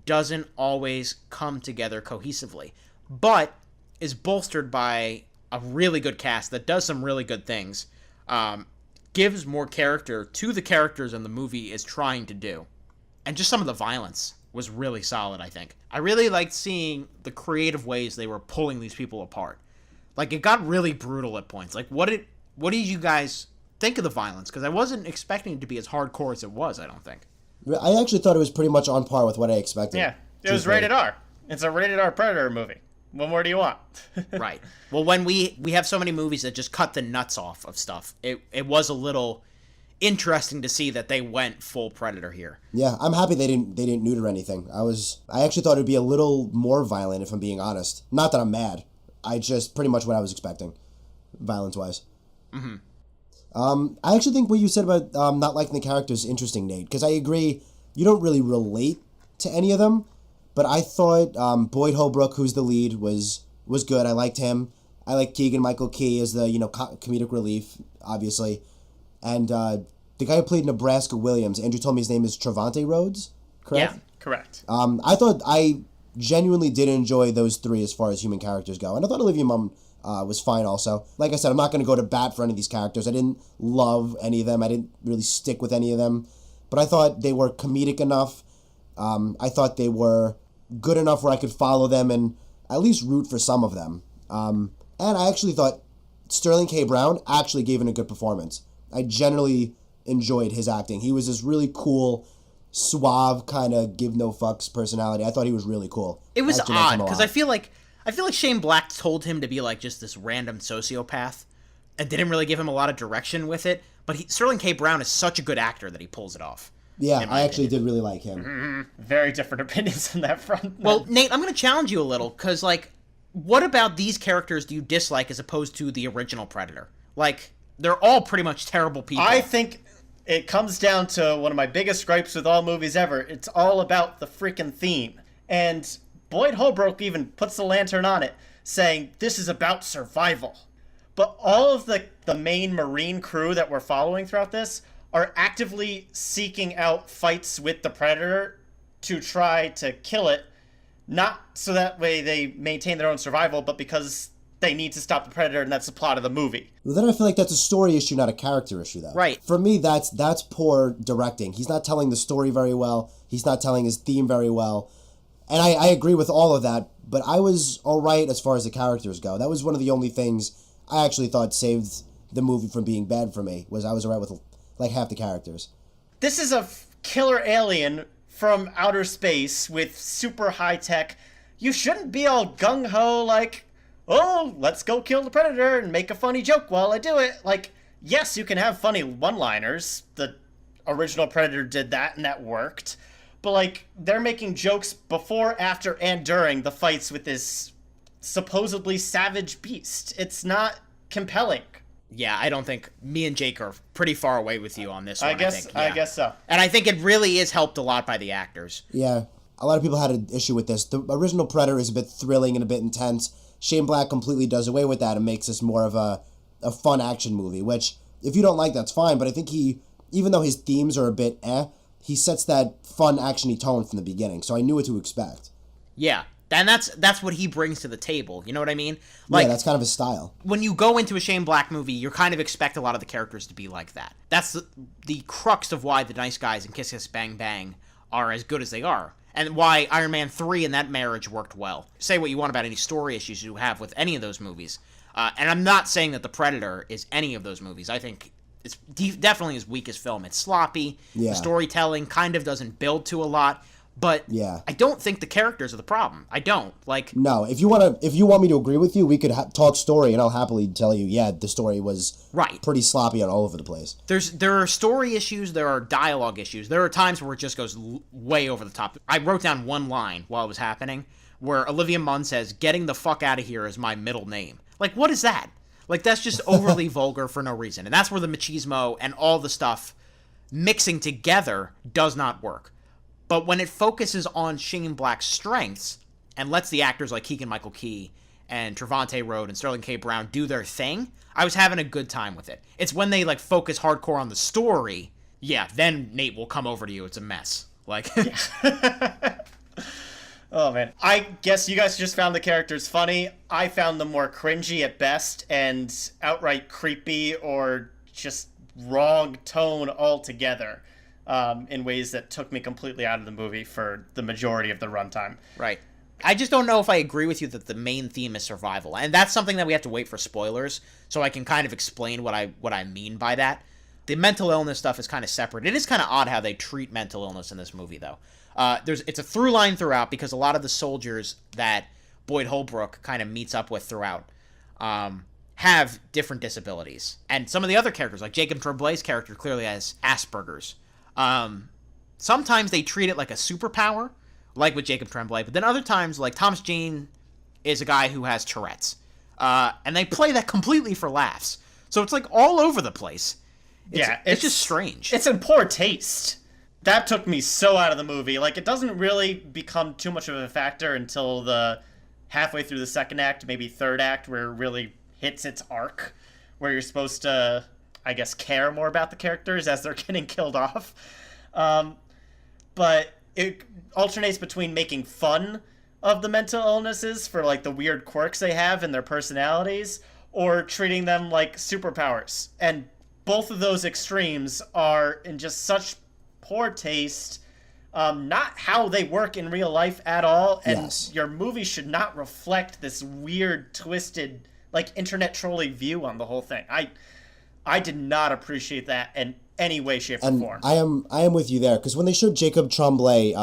doesn't always come together cohesively, but is bolstered by a really good cast that does some really good things, gives more character to the characters in the movie is trying to do. And just some of the violence was really solid, I think. I really liked seeing the creative ways they were pulling these people apart. It got really brutal at points. What did you guys think of the violence? Because I wasn't expecting it to be as hardcore as it was, I don't think. I actually thought it was pretty much on par with what I expected. Yeah, it was rated R. It's a rated R Predator movie. What more do you want? Right. Well, when we have so many movies that just cut the nuts off of stuff, it was a little interesting to see that they went full Predator here. Yeah, I'm happy they didn't neuter anything. I actually thought it'd be a little more violent, if I'm being honest. Not that I'm mad. I just pretty much what I was expecting, violence-wise. Mm-hmm. I actually think what you said about not liking the characters is interesting, Nate, because I agree you don't really relate to any of them, but I thought Boyd Holbrook, who's the lead, was good. I liked him. I like Keegan-Michael Key as the comedic relief, obviously, and the guy who played Nebraska Williams. Andrew told me his name is Trevante Rhodes, correct? Yeah, correct. I genuinely did enjoy those three as far as human characters go, and I thought Olivia Munn was fine also. Like I said, I'm not going to go to bat for any of these characters. I didn't love any of them. I didn't really stick with any of them, but I thought they were comedic enough. I thought they were good enough where I could follow them and at least root for some of them. And I actually thought Sterling K. Brown actually gave in a good performance. I generally enjoyed his acting. He was this really cool, suave, kind of give no fucks personality. I thought he was really cool. It was odd, because I feel like Shane Black told him to be like just this random sociopath and didn't really give him a lot of direction with it. But Sterling K. Brown is such a good actor that he pulls it off. Yeah, I actually did really like him. Mm-hmm. Very different opinions on that front. Well, Nate, I'm going to challenge you a little, because, like, what about these characters do you dislike as opposed to the original Predator? Like, they're all pretty much terrible people. I think it comes down to one of my biggest gripes with all movies ever. It's all about the freaking theme. And Boyd Holbrook even puts the lantern on it, saying, this is about survival. But all of the main Marine crew that we're following throughout this are actively seeking out fights with the Predator to try to kill it, not so that way they maintain their own survival, but because they need to stop the Predator, and that's the plot of the movie. Well, then I feel like that's a story issue, not a character issue, though. Right. For me, that's poor directing. He's not telling the story very well. He's not telling his theme very well. And I agree with all of that, but I was all right as far as the characters go. That was one of the only things I actually thought saved the movie from being bad for me, was I was all right with like half the characters. This is a killer alien from outer space with super high tech. You shouldn't be all gung-ho like, oh, let's go kill the Predator and make a funny joke while I do it. Like, yes, you can have funny one-liners. The original Predator did that, and that worked. But, like, they're making jokes before, after, and during the fights with this supposedly savage beast. It's not compelling. Yeah, I don't think me and Jake are pretty far away with you on this one. I guess so. And I think it really is helped a lot by the actors. Yeah, a lot of people had an issue with this. The original Predator is a bit thrilling and a bit intense. Shane Black completely does away with that and makes this more of a fun action movie, which, if you don't like, that's fine, but I think he, even though his themes are a bit he sets that fun, action-y tone from the beginning, so I knew what to expect. Yeah. And that's what he brings to the table. You know what I mean? Like, yeah, that's kind of his style. When you go into a Shane Black movie, you kind of expect a lot of the characters to be like that. That's the crux of why The Nice Guys and Kiss Kiss Bang Bang are as good as they are. And why Iron Man 3 and that marriage worked well. Say what you want about any story issues you have with any of those movies. And I'm not saying that The Predator is any of those movies. I think it's definitely his weakest film. It's sloppy. Yeah. The storytelling kind of doesn't build to a lot. But yeah. I don't think the characters are the problem. I don't. Like, no, if you want me to agree with you, we could talk story, and I'll happily tell you, yeah, the story was pretty sloppy and all over the place. There are story issues, there are dialogue issues. There are times where it just goes way over the top. I wrote down one line while it was happening where Olivia Munn says, "Getting the fuck out of here is my middle name." Like, what is that? Like, that's just overly vulgar for no reason. And that's where the machismo and all the stuff mixing together does not work. But when it focuses on Shane Black's strengths and lets the actors like Keegan-Michael Key and Trevante Rhodes and Sterling K. Brown do their thing, I was having a good time with it. It's when they, like, focus hardcore on the story, yeah, then Nate will come over to you. It's a mess. Like, oh, man. I guess you guys just found the characters funny. I found them more cringy at best and outright creepy or just wrong tone altogether. In ways that took me completely out of the movie for the majority of the runtime. Right. I just don't know if I agree with you that the main theme is survival. And that's something that we have to wait for spoilers, so I can kind of explain what I mean by that. The mental illness stuff is kind of separate. It is kind of odd how they treat mental illness in this movie, though. It's a through line throughout, because a lot of the soldiers that Boyd Holbrook kind of meets up with throughout have different disabilities. And some of the other characters, like Jacob Tremblay's character, clearly has Asperger's. Sometimes they treat it like a superpower, like with Jacob Tremblay, but then other times, like Thomas Jane is a guy who has Tourette's, and they play that completely for laughs. So it's like all over the place. It's just strange. It's in poor taste. That took me so out of the movie. Like, it doesn't really become too much of a factor until the halfway through the second act, maybe third act, where it really hits its arc, where you're supposed to, I guess, care more about the characters as they're getting killed off. But it alternates between making fun of the mental illnesses for, like, the weird quirks they have and their personalities, or treating them like superpowers. And both of those extremes are in just such poor taste, not how they work in real life at all. And your movie should not reflect this weird, twisted like internet trolley view on the whole thing. I did not appreciate that in any way, shape, or form. I am with you there, because when they showed Jacob Tremblay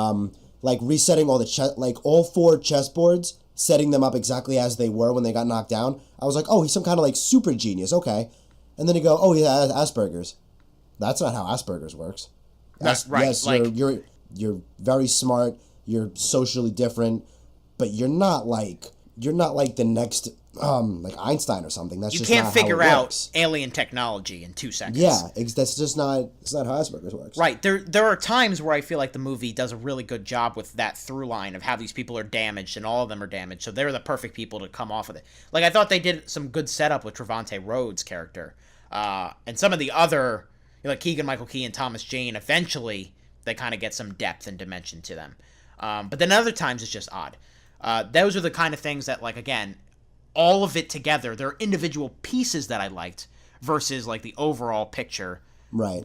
like resetting all the all 4 chessboards, setting them up exactly as they were when they got knocked down, I was like, oh, he's some kind of like super genius, okay. And then you go, oh, he has Asperger's. That's not how Asperger's works. That's right. Yes, you're very smart, you're socially different, but you're not like the next like Einstein or something. That's you just can't not figure how it out works. alien technology in 2 seconds. Yeah, that's just not. It's not how Asperger's works. Right. There are times where I feel like the movie does a really good job with that through line of how these people are damaged, and all of them are damaged, so they're the perfect people to come off of it. Like, I thought they did some good setup with Trevante Rhodes' character, and some of the other, like Keegan-Michael Key and Thomas Jane. Eventually, they kind of get some depth and dimension to them. But then other times it's just odd. Those are the kind of things that, like, again, all of it together, there are individual pieces that I liked versus, like, the overall picture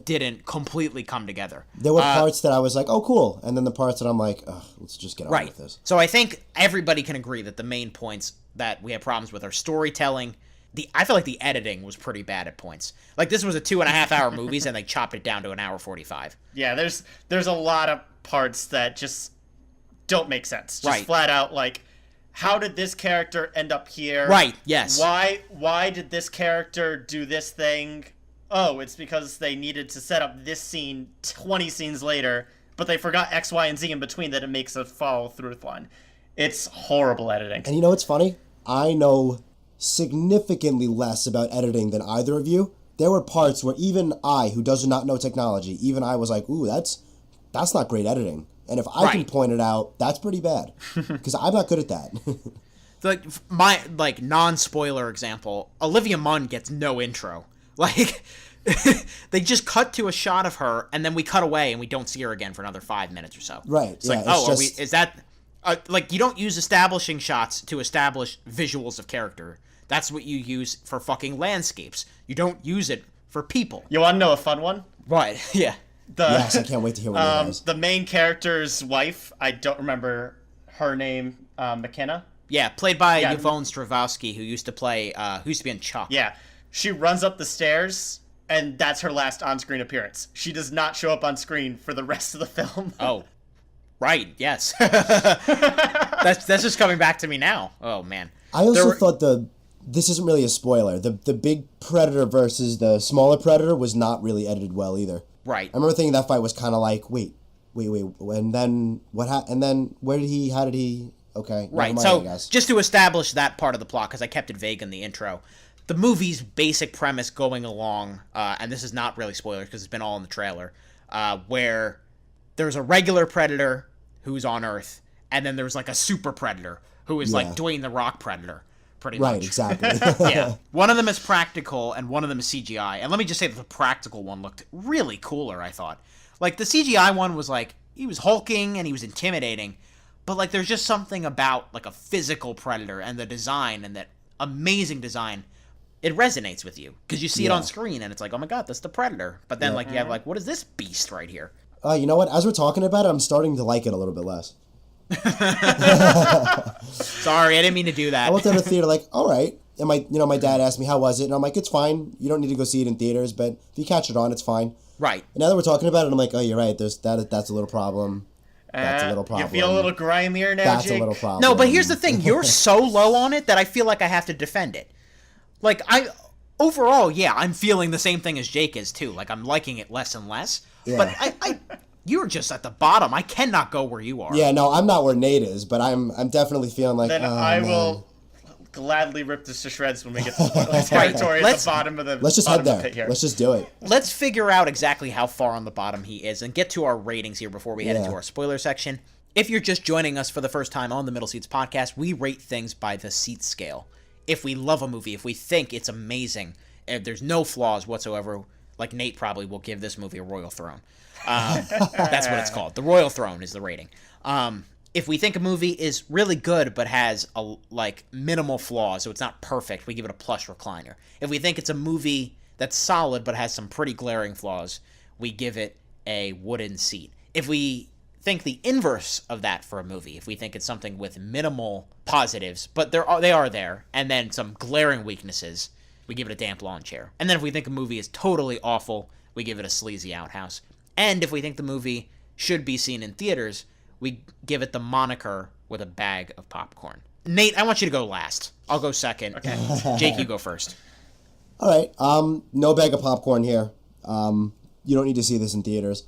didn't completely come together. There were parts that I was like, oh, cool. And then the parts that I'm like, let's just get on with this. So I think everybody can agree that the main points that we have problems with are storytelling. I feel like the editing was pretty bad at points. Like, this was a 2.5-hour movie, and they chopped it down to an hour 45. Yeah, there's a lot of parts that just don't make sense. Just flat out, like, how did this character end up here? Right, yes. Why did this character do this thing? Oh, it's because they needed to set up this scene 20 scenes later, but they forgot X, Y, and Z in between that it makes a follow-through line. It's horrible editing. And you know what's funny? I know significantly less about editing than either of you. There were parts where even I, who does not know technology, even I was like, ooh, that's not great editing. And if I can point it out, that's pretty bad. Because I'm not good at that. My non-spoiler example, Olivia Munn gets no intro. Like, they just cut to a shot of her, and then we cut away, and we don't see her again for another 5 minutes or so. Right. It's like, is that... like, you don't use establishing shots to establish visuals of character. That's what you use for fucking landscapes. You don't use it for people. You want to know a fun one? Right, yeah. Yes, I can't wait to hear what it is. The main character's wife, I don't remember her name, McKenna? Yeah, played by Yvonne Strahovski, who used to be in Chuck. Yeah. She runs up the stairs, and that's her last on-screen appearance. She does not show up on screen for the rest of the film. Oh. Right, yes. That's just coming back to me now. Oh, man. I also thought this isn't really a spoiler. The big predator versus the smaller predator was not really edited well either. Right. I remember thinking that fight was kind of like, wait, and then what happened? And then how did he, okay. Right, so just to establish that part of the plot, because I kept it vague in the intro, the movie's basic premise going along, and this is not really spoilers because it's been all in the trailer, where there's a regular predator who's on Earth, and then there's like a super predator who is like Dwayne the Rock Predator, pretty much. Right, exactly. Yeah. One of them is practical, and one of them is CGI. And let me just say that the practical one looked really cooler, I thought. Like, the CGI one was like, he was hulking and he was intimidating, but like there's just something about like a physical predator and the design and that amazing design. It resonates with you because you see it on screen and it's like, oh my god, that's the predator. But then like you have like, what is this beast right here? You know what? As we're talking about it, I'm starting to like it a little bit less. Sorry, I didn't mean to do that. I went to the theater like, all right. And my dad asked me, how was it? And I'm like, it's fine. You don't need to go see it in theaters, but if you catch it on, it's fine. Right. And now that we're talking about it, I'm like, oh, you're right. That's a little problem. That's a little problem. You feel a little grimier now, That's Jake? a little problem. No, but here's the thing. You're so low on it that I feel like I have to defend it. Like, overall, I'm feeling the same thing as Jake is, too. Like, I'm liking it less and less. Yeah. But you're just at the bottom. I cannot go where you are. Yeah, no, I'm not where Nate is, but I'm definitely feeling like, then I will gladly rip this to shreds when we get to spoiler territory at the bottom of the Let's just head there. Pit here. Let's just do it. Let's figure out exactly how far on the bottom he is and get to our ratings here before we head into our spoiler section. If you're just joining us for the first time on the Middle Seats podcast, we rate things by the seat scale. If we love a movie, if we think it's amazing, if there's no flaws whatsoever, like Nate probably will give this movie a Royal Throne. That's what it's called. The Royal Throne is the rating. If we think a movie is really good but has minimal flaws, so it's not perfect, we give it a plush recliner. If we think it's a movie that's solid but has some pretty glaring flaws, we give it a wooden seat. If we think the inverse of that for a movie, if we think it's something with minimal positives, but they are there, and then some glaring weaknesses, we give it a damp lawn chair. And then if we think a movie is totally awful, we give it a sleazy outhouse. And if we think the movie should be seen in theaters, we give it the moniker with a bag of popcorn. Nate, I want you to go last. I'll go second. Okay. Jake, you go first. All right. No bag of popcorn here. You don't need to see this in theaters.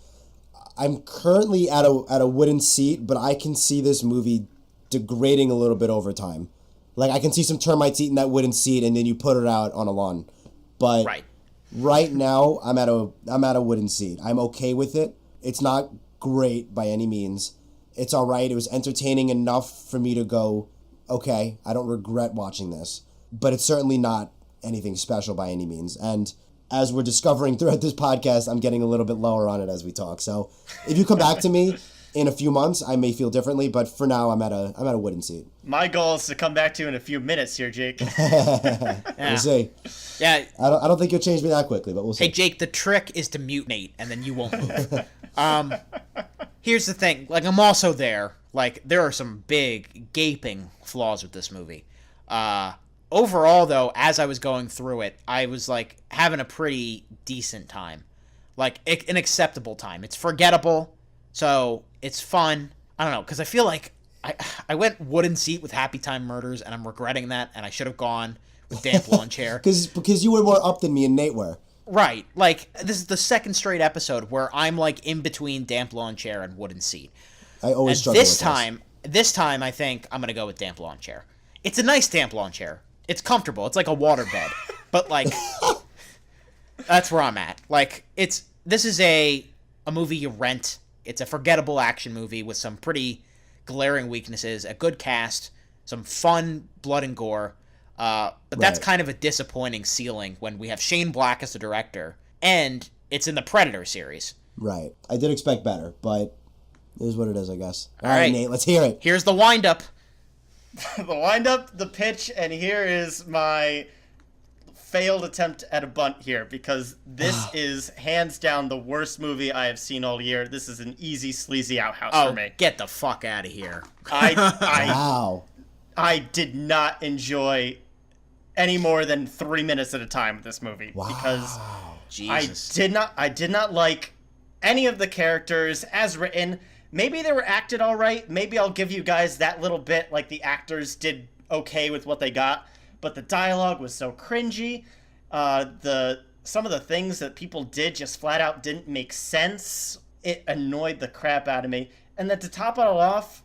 I'm currently at a wooden seat, but I can see this movie degrading a little bit over time. Like, I can see some termites eating that wooden seat, and then you put it out on a lawn. But right now, I'm at a wooden seat. I'm okay with it. It's not great by any means. It's all right. It was entertaining enough for me to go, okay, I don't regret watching this. But it's certainly not anything special by any means. And as we're discovering throughout this podcast, I'm getting a little bit lower on it as we talk. So if you come back to me in a few months, I may feel differently, but for now, I'm at a wooden seat. My goal is to come back to you in a few minutes here, Jake. We'll see. Yeah. I don't think you'll change me that quickly, but we'll see. Hey, Jake, the trick is to mute Nate, and then you won't move. Here's the thing. Like, I'm also there. Like, there are some big, gaping flaws with this movie. Overall, though, as I was going through it, I was, like, having a pretty decent time. Like, an acceptable time. It's forgettable, so it's fun. I don't know, because I feel like I went wooden seat with Happy Time Murders, and I'm regretting that, and I should have gone with Damp Lawn Chair. Because you were more up than me and Nate were. Right. Like, this is the second straight episode where I'm, like, in between Damp Lawn Chair and wooden seat. I always struggle with this. This time, I think I'm going to go with Damp Lawn Chair. It's a nice Damp Lawn Chair. It's comfortable. It's like a waterbed. But, like, that's where I'm at. Like, this is a movie you rent. It's a forgettable action movie with some pretty glaring weaknesses, a good cast, some fun blood and gore. But that's kind of a disappointing ceiling when we have Shane Black as the director, and it's in the Predator series. Right. I did expect better, but it is what it is, I guess. All right, Nate, let's hear it. Here's the wind-up. The wind-up, the pitch, and here is my failed attempt at a bunt here, because this is hands down the worst movie I have seen all year. This is an easy, sleazy outhouse for me. Get the fuck out of here. Wow. I did not enjoy any more than 3 minutes at a time with this movie. Wow. Because Jesus. I did not like any of the characters as written. Maybe they were acted all right. Maybe I'll give you guys that little bit, like the actors did okay with what they got. But the dialogue was so cringy. Some of the things that people did just flat out didn't make sense. It annoyed the crap out of me. And then to top it all off,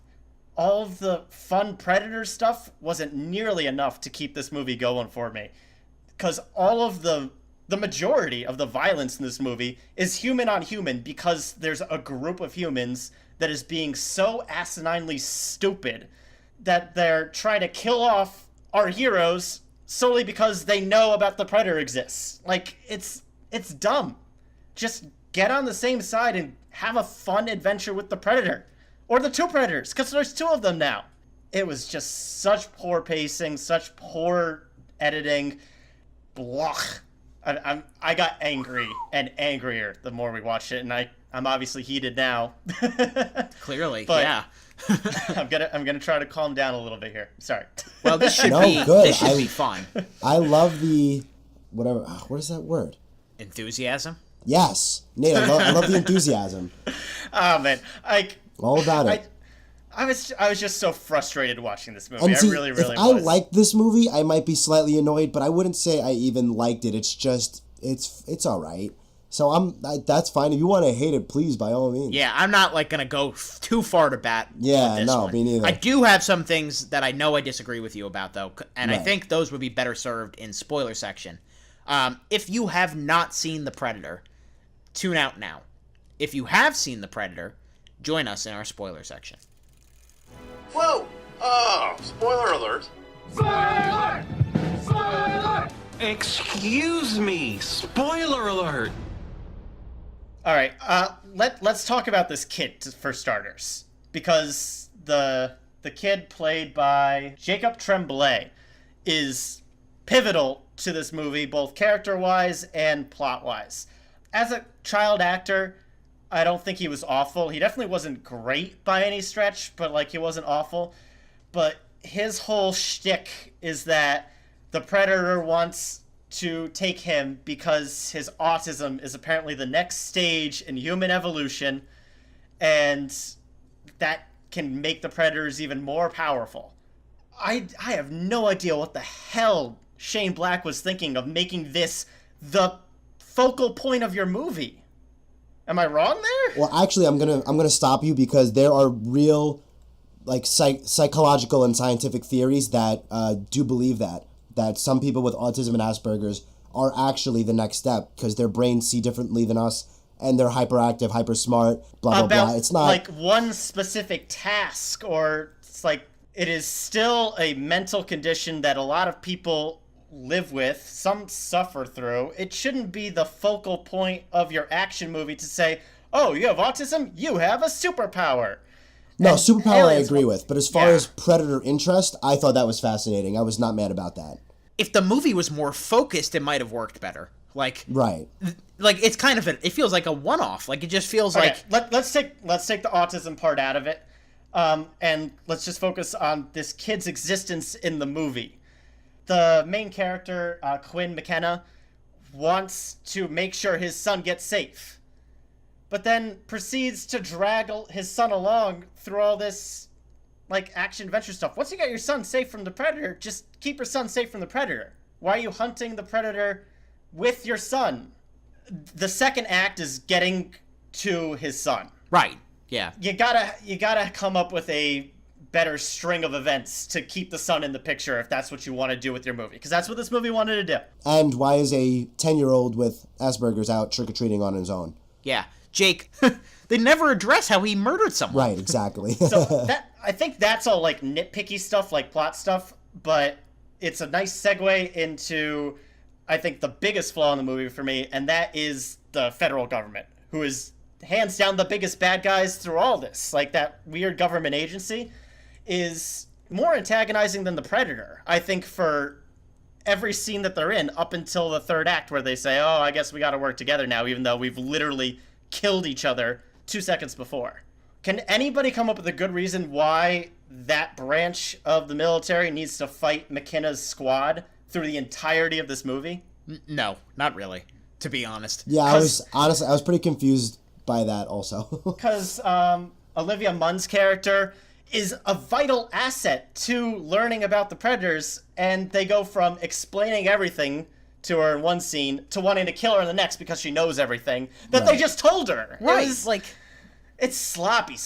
all of the fun Predator stuff wasn't nearly enough to keep this movie going for me. Because all of the majority of the violence in this movie is human on human, because there's a group of humans that is being so asininely stupid that they're trying to kill off our heroes solely because they know about the Predator exists. Like, it's dumb. Just get on the same side and have a fun adventure with the Predator. Or the two Predators, because there's two of them now. It was just such poor pacing, such poor editing. Blah. I got angry and angrier the more we watched it, and I'm obviously heated now. Clearly, but yeah. I'm gonna try to calm down a little bit here. Sorry. Well, this should be fun. I love the whatever. What is that word? Enthusiasm. Yes, Nate. I love the enthusiasm. Oh man, all about it. I was just so frustrated watching this movie. And see, I really if was. I liked this movie, I might be slightly annoyed, but I wouldn't say I even liked it. It's just it's all right. So that's fine. If you want to hate it, please, by all means. Yeah, I'm not like gonna go too far to bat. Yeah, with this one. me neither. I do have some things that I know I disagree with you about, though, and Right. I think those would be better served in spoiler section. If you have not seen The Predator, tune out now. If you have seen The Predator, join us in our spoiler section. Whoa! Oh, spoiler alert! Spoiler! Spoiler! Excuse me, spoiler alert! All right, let's talk about this kid for starters, because the kid played by Jacob Tremblay is pivotal to this movie, both character-wise and plot-wise. As a child actor, I don't think he was awful. He definitely wasn't great by any stretch, but like he wasn't awful. But his whole shtick is that the Predator wants to take him because his autism is apparently the next stage in human evolution, and that can make the Predators even more powerful. I have no idea what the hell Shane Black was thinking of making this the focal point of your movie. Am I wrong there? Well, actually, I'm gonna stop you because there are real, like, psychological and scientific theories that do believe that some people with autism and Asperger's are actually the next step because their brains see differently than us and they're hyperactive, hyper smart, blah blah blah. It's not like one specific task, or it's like it is still a mental condition that a lot of people live with, some suffer through. It shouldn't be the focal point of your action movie to say, oh, you have autism, you have a superpower. No, and superpower I agree with, but as far as Predator interest, I thought that was fascinating. I was not mad about that. If the movie was more focused, it might have worked better. Like, right. Like, it's kind of it feels like a one-off. Like, it just feels like... Let's take the autism part out of it, and let's just focus on this kid's existence in the movie. The main character, Quinn McKenna, wants to make sure his son gets safe, but then proceeds to drag his son along through all this, like, action-adventure stuff. Once you got your son safe from the Predator, just keep your son safe from the Predator. Why are you hunting the Predator with your son? The second act is getting to his son. Right, yeah. You gotta come up with a better string of events to keep the son in the picture if that's what you want to do with your movie, because that's what this movie wanted to do. And why is a 10-year-old with Asperger's out trick-or-treating on his own? Yeah, Jake, they never address how he murdered someone. Right, exactly. So I think that's all like nitpicky stuff, like plot stuff, but it's a nice segue into, I think, the biggest flaw in the movie for me, and that is the federal government, who is hands down the biggest bad guys through all this. Like, that weird government agency is more antagonizing than the Predator, I think, for every scene that they're in up until the third act, where they say, oh, I guess we gotta work together now, even though we've literally killed each other 2 seconds before. Can anybody come up with a good reason why that branch of the military needs to fight McKenna's squad through the entirety of this movie? No, not really, to be honest. Yeah, I was pretty confused by that also. Because Olivia Munn's character is a vital asset to learning about the Predators, and they go from explaining everything to her in one scene to wanting to kill her in the next because she knows everything that they just told her. Right. It's sloppy.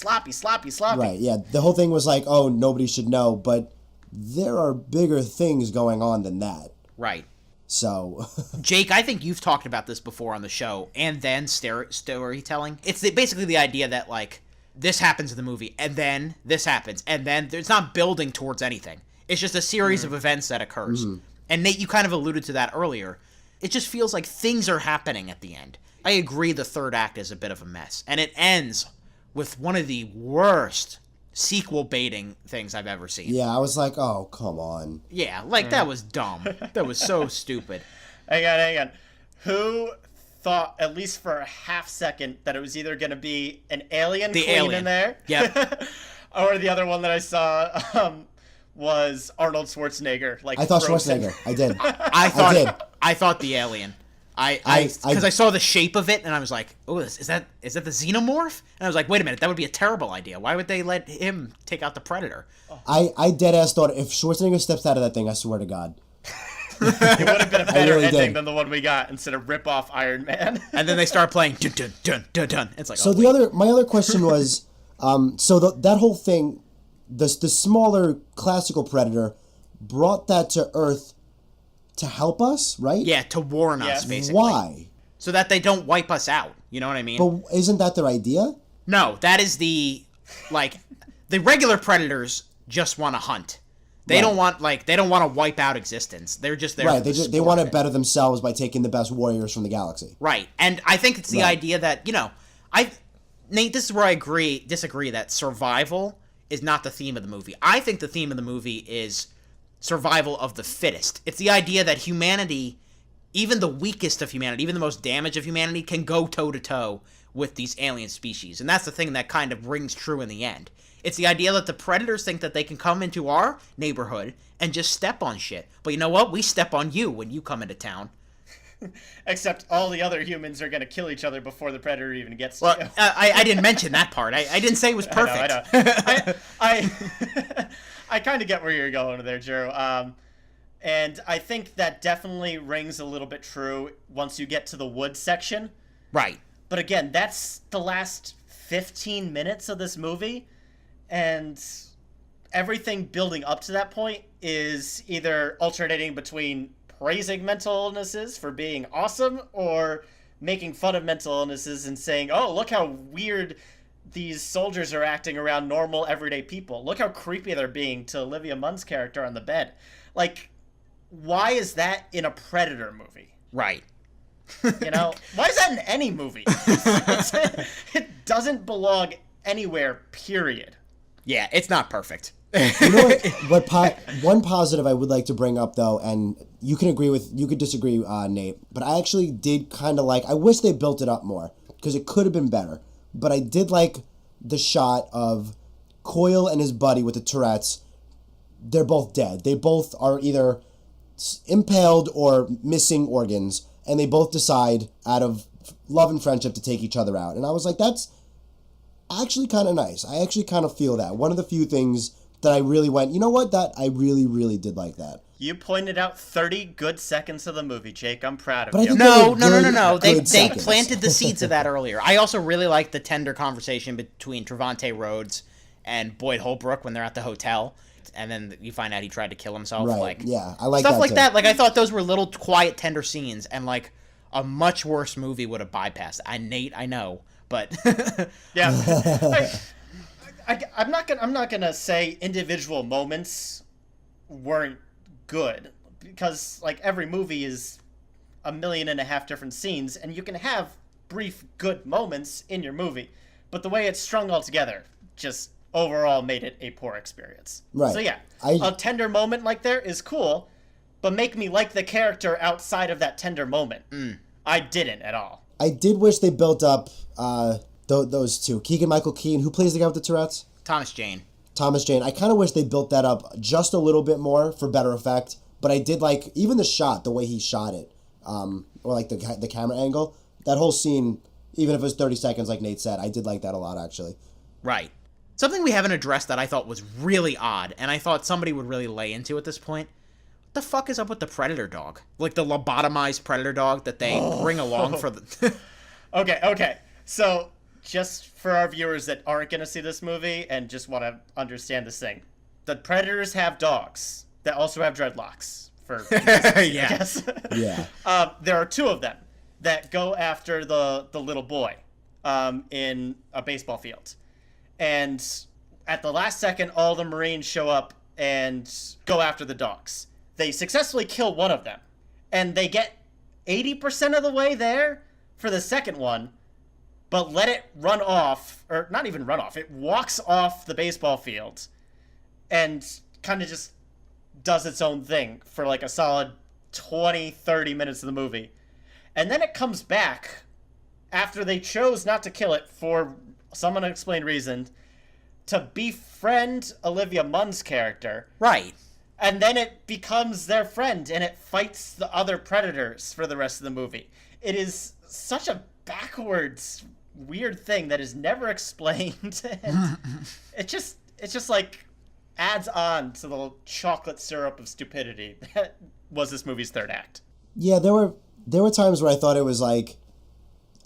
Right, yeah. The whole thing was like, oh, nobody should know, but there are bigger things going on than that. Right. So... Jake, I think you've talked about this before on the show, and then storytelling. It's basically the idea that, like, this happens in the movie, and then this happens, and then it's not building towards anything. It's just a series of events that occurs. Mm-hmm. And Nate, you kind of alluded to that earlier. It just feels like things are happening at the end. I agree the third act is a bit of a mess, and it ends with one of the worst sequel baiting things I've ever seen. Yeah, I was like, oh, come on. Yeah, like, that was dumb. That was so stupid. Hang on. Who thought, at least for a half second, that it was either going to be an alien queen in there? Yep. Or the other one that I saw was Arnold Schwarzenegger. Like, I thought frozen. Schwarzenegger. I did. I thought the alien. Because I saw the shape of it, and I was like, oh, is that the xenomorph? And I was like, wait a minute, that would be a terrible idea. Why would they let him take out the Predator? I dead-ass thought, if Schwarzenegger steps out of that thing, I swear to God. It would have been a better ending than the one we got instead of rip-off Iron Man. And then they start playing dun dun dun dun. It's like, so my other question was, that whole thing, the smaller classical Predator brought that to Earth to help us, right? Yeah, to warn us, basically. Why? So that they don't wipe us out. You know what I mean? But isn't that their idea? No, that is the regular Predators just want to hunt. They don't want to wipe out existence. They're just there. Right. They want to better themselves by taking the best warriors from the galaxy. Right. And I think it's the idea that, Nate, this is where I disagree that survival is not the theme of the movie. I think the theme of the movie is survival of the fittest. It's the idea that humanity even the weakest of humanity, even the most damaged of humanity, can go toe-to-toe with these alien species. And that's the thing that kind of rings true in the end. It's the idea that the predators think that they can come into our neighborhood and just step on shit. But you know what? We step on you when you come into town. Except all the other humans are going to kill each other before the predator even gets to you. I didn't mention that part. I didn't say it was perfect. I kind of get where you're going there, Drew. And I think that definitely rings a little bit true once you get to the woods section. Right. But again, that's the last 15 minutes of this movie. And everything building up to that point is either alternating between praising mental illnesses for being awesome or making fun of mental illnesses and saying, oh, look how weird these soldiers are acting around normal, everyday people. Look how creepy they're being to Olivia Munn's character on the bed. Like, why is that in a Predator movie? Right. You know, why is that in any movie? It doesn't belong anywhere, period. Yeah, it's not perfect. You know what? One positive I would like to bring up, though, and you could disagree, Nate, but I actually did kind of like, I wish they built it up more, because it could have been better, but I did like the shot of Coyle and his buddy with the Tourette's. They're both dead. They both are either impaled or missing organs, and they both decide, out of love and friendship, to take each other out. And I was like, that's actually kind of nice. I actually kind of feel that. One of the few things that I really went, you know what, that I really, really did like that. You pointed out 30 good seconds of the movie, Jake. I'm proud of But you. No. They planted the seeds of that earlier. I also really liked the tender conversation between Trevante Rhodes and Boyd Holbrook when they're at the hotel. And then you find out he tried to kill himself. Right, like, yeah. I like stuff that like too. that. Like, I thought those were little quiet, tender scenes, and like a much worse movie would have bypassed. Nate, I know, but yeah. I'm not gonna say individual moments weren't good, because like every movie is 1.5 million different scenes, and you can have brief good moments in your movie, but the way it's strung all together just overall made it a poor experience. Right. So yeah, a tender moment like there is cool, but make me like the character outside of that tender moment. I didn't at all. I did wish they built up those two. Keegan-Michael Key, and who plays the guy with the Tourette's? Thomas Jane. I kind of wish they built that up just a little bit more for better effect. But I did like even the shot, the way he shot it, or like the camera angle. That whole scene, even if it was 30 seconds, like Nate said, I did like that a lot, actually. Right. Something we haven't addressed that I thought was really odd, and I thought somebody would really lay into at this point. What the fuck is up with the Predator dog? Like the lobotomized Predator dog that they bring along for the... Okay. So, just for our viewers that aren't going to see this movie and just want to understand this thing, the Predators have dogs that also have dreadlocks. I guess. Yeah. There are two of them that go after the little boy in a baseball field. And at the last second, all the Marines show up and go after the dogs. They successfully kill one of them. And they get 80% of the way there for the second one, but let it run off, or not even run off, it walks off the baseball field and kind of just does its own thing for like a solid 20, 30 minutes of the movie. And then it comes back after they chose not to kill it for some unexplained reason to befriend Olivia Munn's character. Right. And then it becomes their friend and it fights the other predators for the rest of the movie. It is such a backwards, weird thing that is never explained. And it just like adds on to the chocolate syrup of stupidity that was this movie's third act. Yeah, there were times where I thought it was like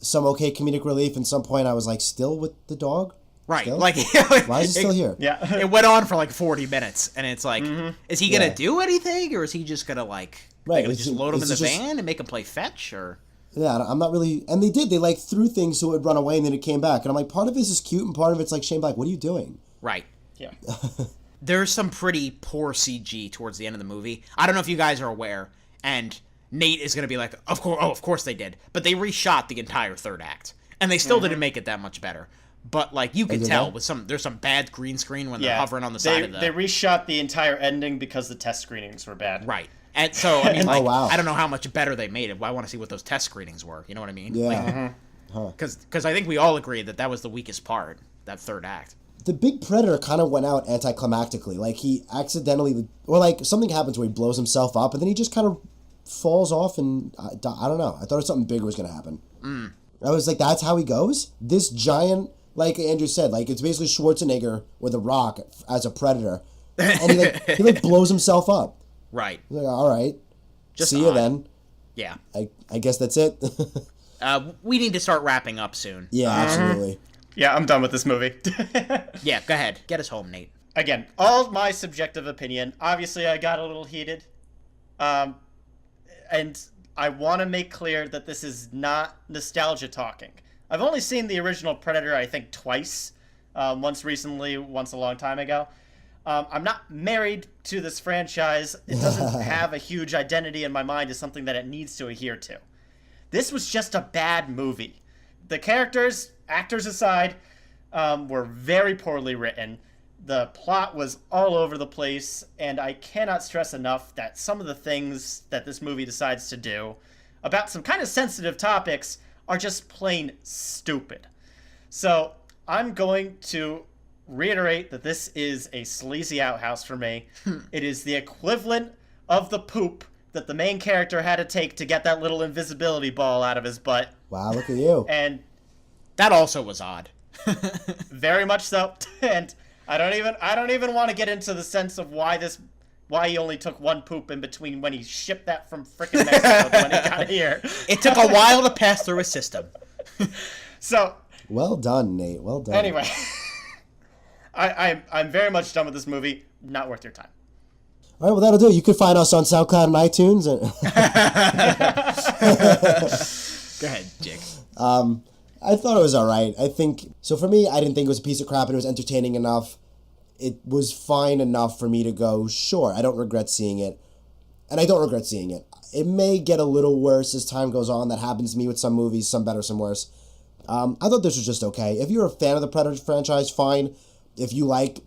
some okay comedic relief, and some point I was like, still with the dog? Right. Still? Like, why is it still here? Yeah. It went on for like 40 minutes, and it's like, is he going to do anything, or is he just going to like, just load him in the van and make him play fetch, or... Yeah, I'm not really... And they did. They like threw things so it would run away, and then it came back. And I'm like, part of this is cute, and part of it's like, Shane Black, what are you doing? Right. Yeah. There's some pretty poor CG towards the end of the movie. I don't know if you guys are aware, and Nate is going to be like, of course they did. But they reshot the entire third act, and they still didn't make it that much better. But like you can tell with there's some bad green screen when they're hovering on the side of the... They reshot the entire ending because the test screenings were bad. Right. And so, I mean, like, Oh, wow. I don't know how much better they made it. I want to see what those test screenings were. You know what I mean? Yeah. Because I think we all agreed that was the weakest part, that third act. The big predator kind of went out anticlimactically. Like, he accidentally, or like something happens where he blows himself up, and then he just kind of falls off, and I don't know. I thought something bigger was going to happen. I was like, that's how he goes? This giant, like Andrew said, like, it's basically Schwarzenegger or The Rock as a predator, and he blows himself up. Right. Like, all right. Just see you then. Yeah. I guess that's it. We need to start wrapping up soon. Yeah, absolutely. Yeah, I'm done with this movie. Yeah, go ahead. Get us home, Nate. Again, all my subjective opinion. Obviously, I got a little heated. And I want to make clear that this is not nostalgia talking. I've only seen the original Predator, I think, twice. Once recently, once a long time ago. I'm not married to this franchise. It doesn't have a huge identity in my mind as something that it needs to adhere to. This was just a bad movie. The characters, actors aside, were very poorly written. The plot was all over the place, and I cannot stress enough that some of the things that this movie decides to do about some kind of sensitive topics are just plain stupid. So I'm going to reiterate that this is a sleazy outhouse for me. It is the equivalent of the poop that the main character had to take to get that little invisibility ball out of his butt. Wow, look at you. And that also was odd. Very much so. And I don't even want to get into the sense of why he only took one poop in between when he shipped that from frickin' Mexico to when he got here. It took a while to pass through his system. So well done, Nate. Well done. Anyway, I'm very much done with this movie. Not worth your time. All right, well, that'll do. You can find us on SoundCloud and iTunes. Go ahead, Jake. I thought it was all right. I think, so for me, I didn't think it was a piece of crap, and it was entertaining enough. It was fine enough for me to go, sure, I don't regret seeing it. And I don't regret seeing it. It may get a little worse as time goes on. That happens to me with some movies, some better, some worse. I thought this was just okay. If you're a fan of the Predator franchise, fine. If you like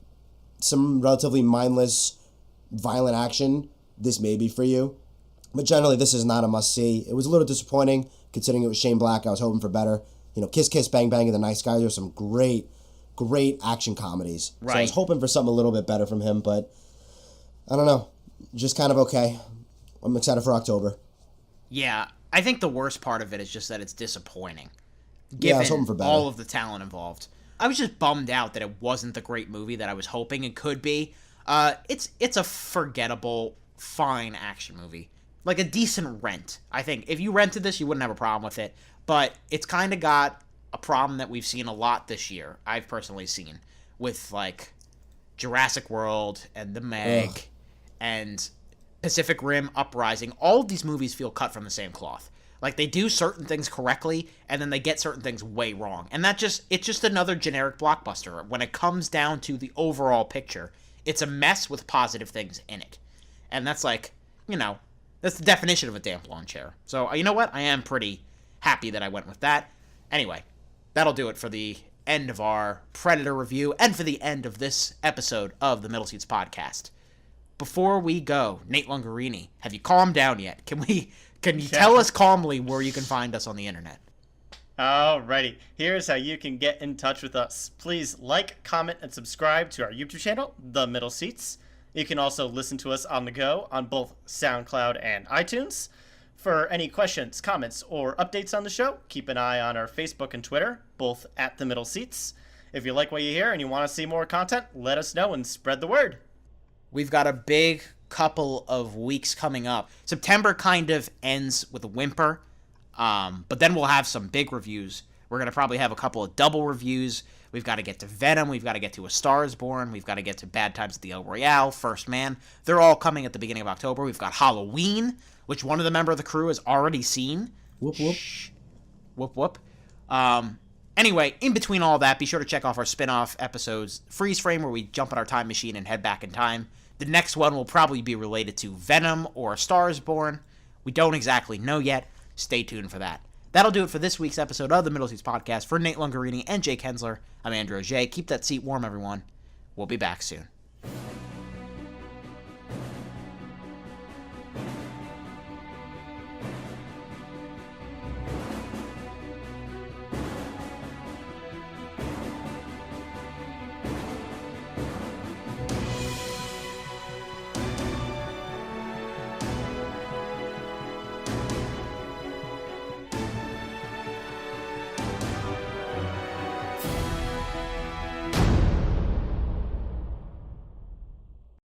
some relatively mindless, violent action, this may be for you. But generally, this is not a must-see. It was a little disappointing, considering it was Shane Black. I was hoping for better. You know, Kiss Kiss Bang Bang and The Nice Guys are some great action comedies. Right. So I was hoping for something a little bit better from him, but I don't know. Just kind of okay. I'm excited for October. Yeah, I think the worst part of it is just that it's disappointing. Yeah, I was hoping for better. All of the talent involved. I was just bummed out that it wasn't the great movie that I was hoping it could be. It's a forgettable, fine action movie. Like a decent rent. I think if you rented this, you wouldn't have a problem with it. But it's kind of got a problem that we've seen a lot this year. I've personally seen with like Jurassic World and The Meg and Pacific Rim Uprising. All of these movies feel cut from the same cloth. Like they do certain things correctly and then they get certain things way wrong. And it's just another generic blockbuster. When it comes down to the overall picture, it's a mess with positive things in it. And that's like, that's the definition of a damn lawn chair. So, you know what? I am pretty happy that I went with that. Anyway, that'll do it for the end of our Predator review and for the end of this episode of the Middle Seats podcast. Before we go, Nate Lungarini, have you calmed down yet? Can you tell us calmly where you can find us on the internet? Alrighty, here's how you can get in touch with us. Please like, comment, and subscribe to our YouTube channel, The Middle Seats. You can also listen to us on the go on both SoundCloud and iTunes. For any questions, comments, or updates on the show, keep an eye on our Facebook and Twitter, both at The Middle Seats. If you like what you hear and you want to see more content, let us know and spread the word. We've got a big couple of weeks coming up. September kind of ends with a whimper, but then we'll have some big reviews. We're going to probably have a couple of double reviews. We've got to get to Venom. We've got to get to A Star is Born. We've got to get to Bad Times at the El Royale, First Man. They're all coming at the beginning of October. We've got Halloween, which one of the members of the crew has already seen. Whoop, whoop. Shh. Whoop, whoop. Anyway, in between all that, be sure to check off our spin-off episodes, Freeze Frame, where we jump in our time machine and head back in time. The next one will probably be related to Venom or A Star is Born. We don't exactly know yet. Stay tuned for that. That'll do it for this week's episode of the Middle Seats Podcast. For Nate Lungarini and Jake Hensler, I'm Andrew Auger. Keep that seat warm, everyone. We'll be back soon.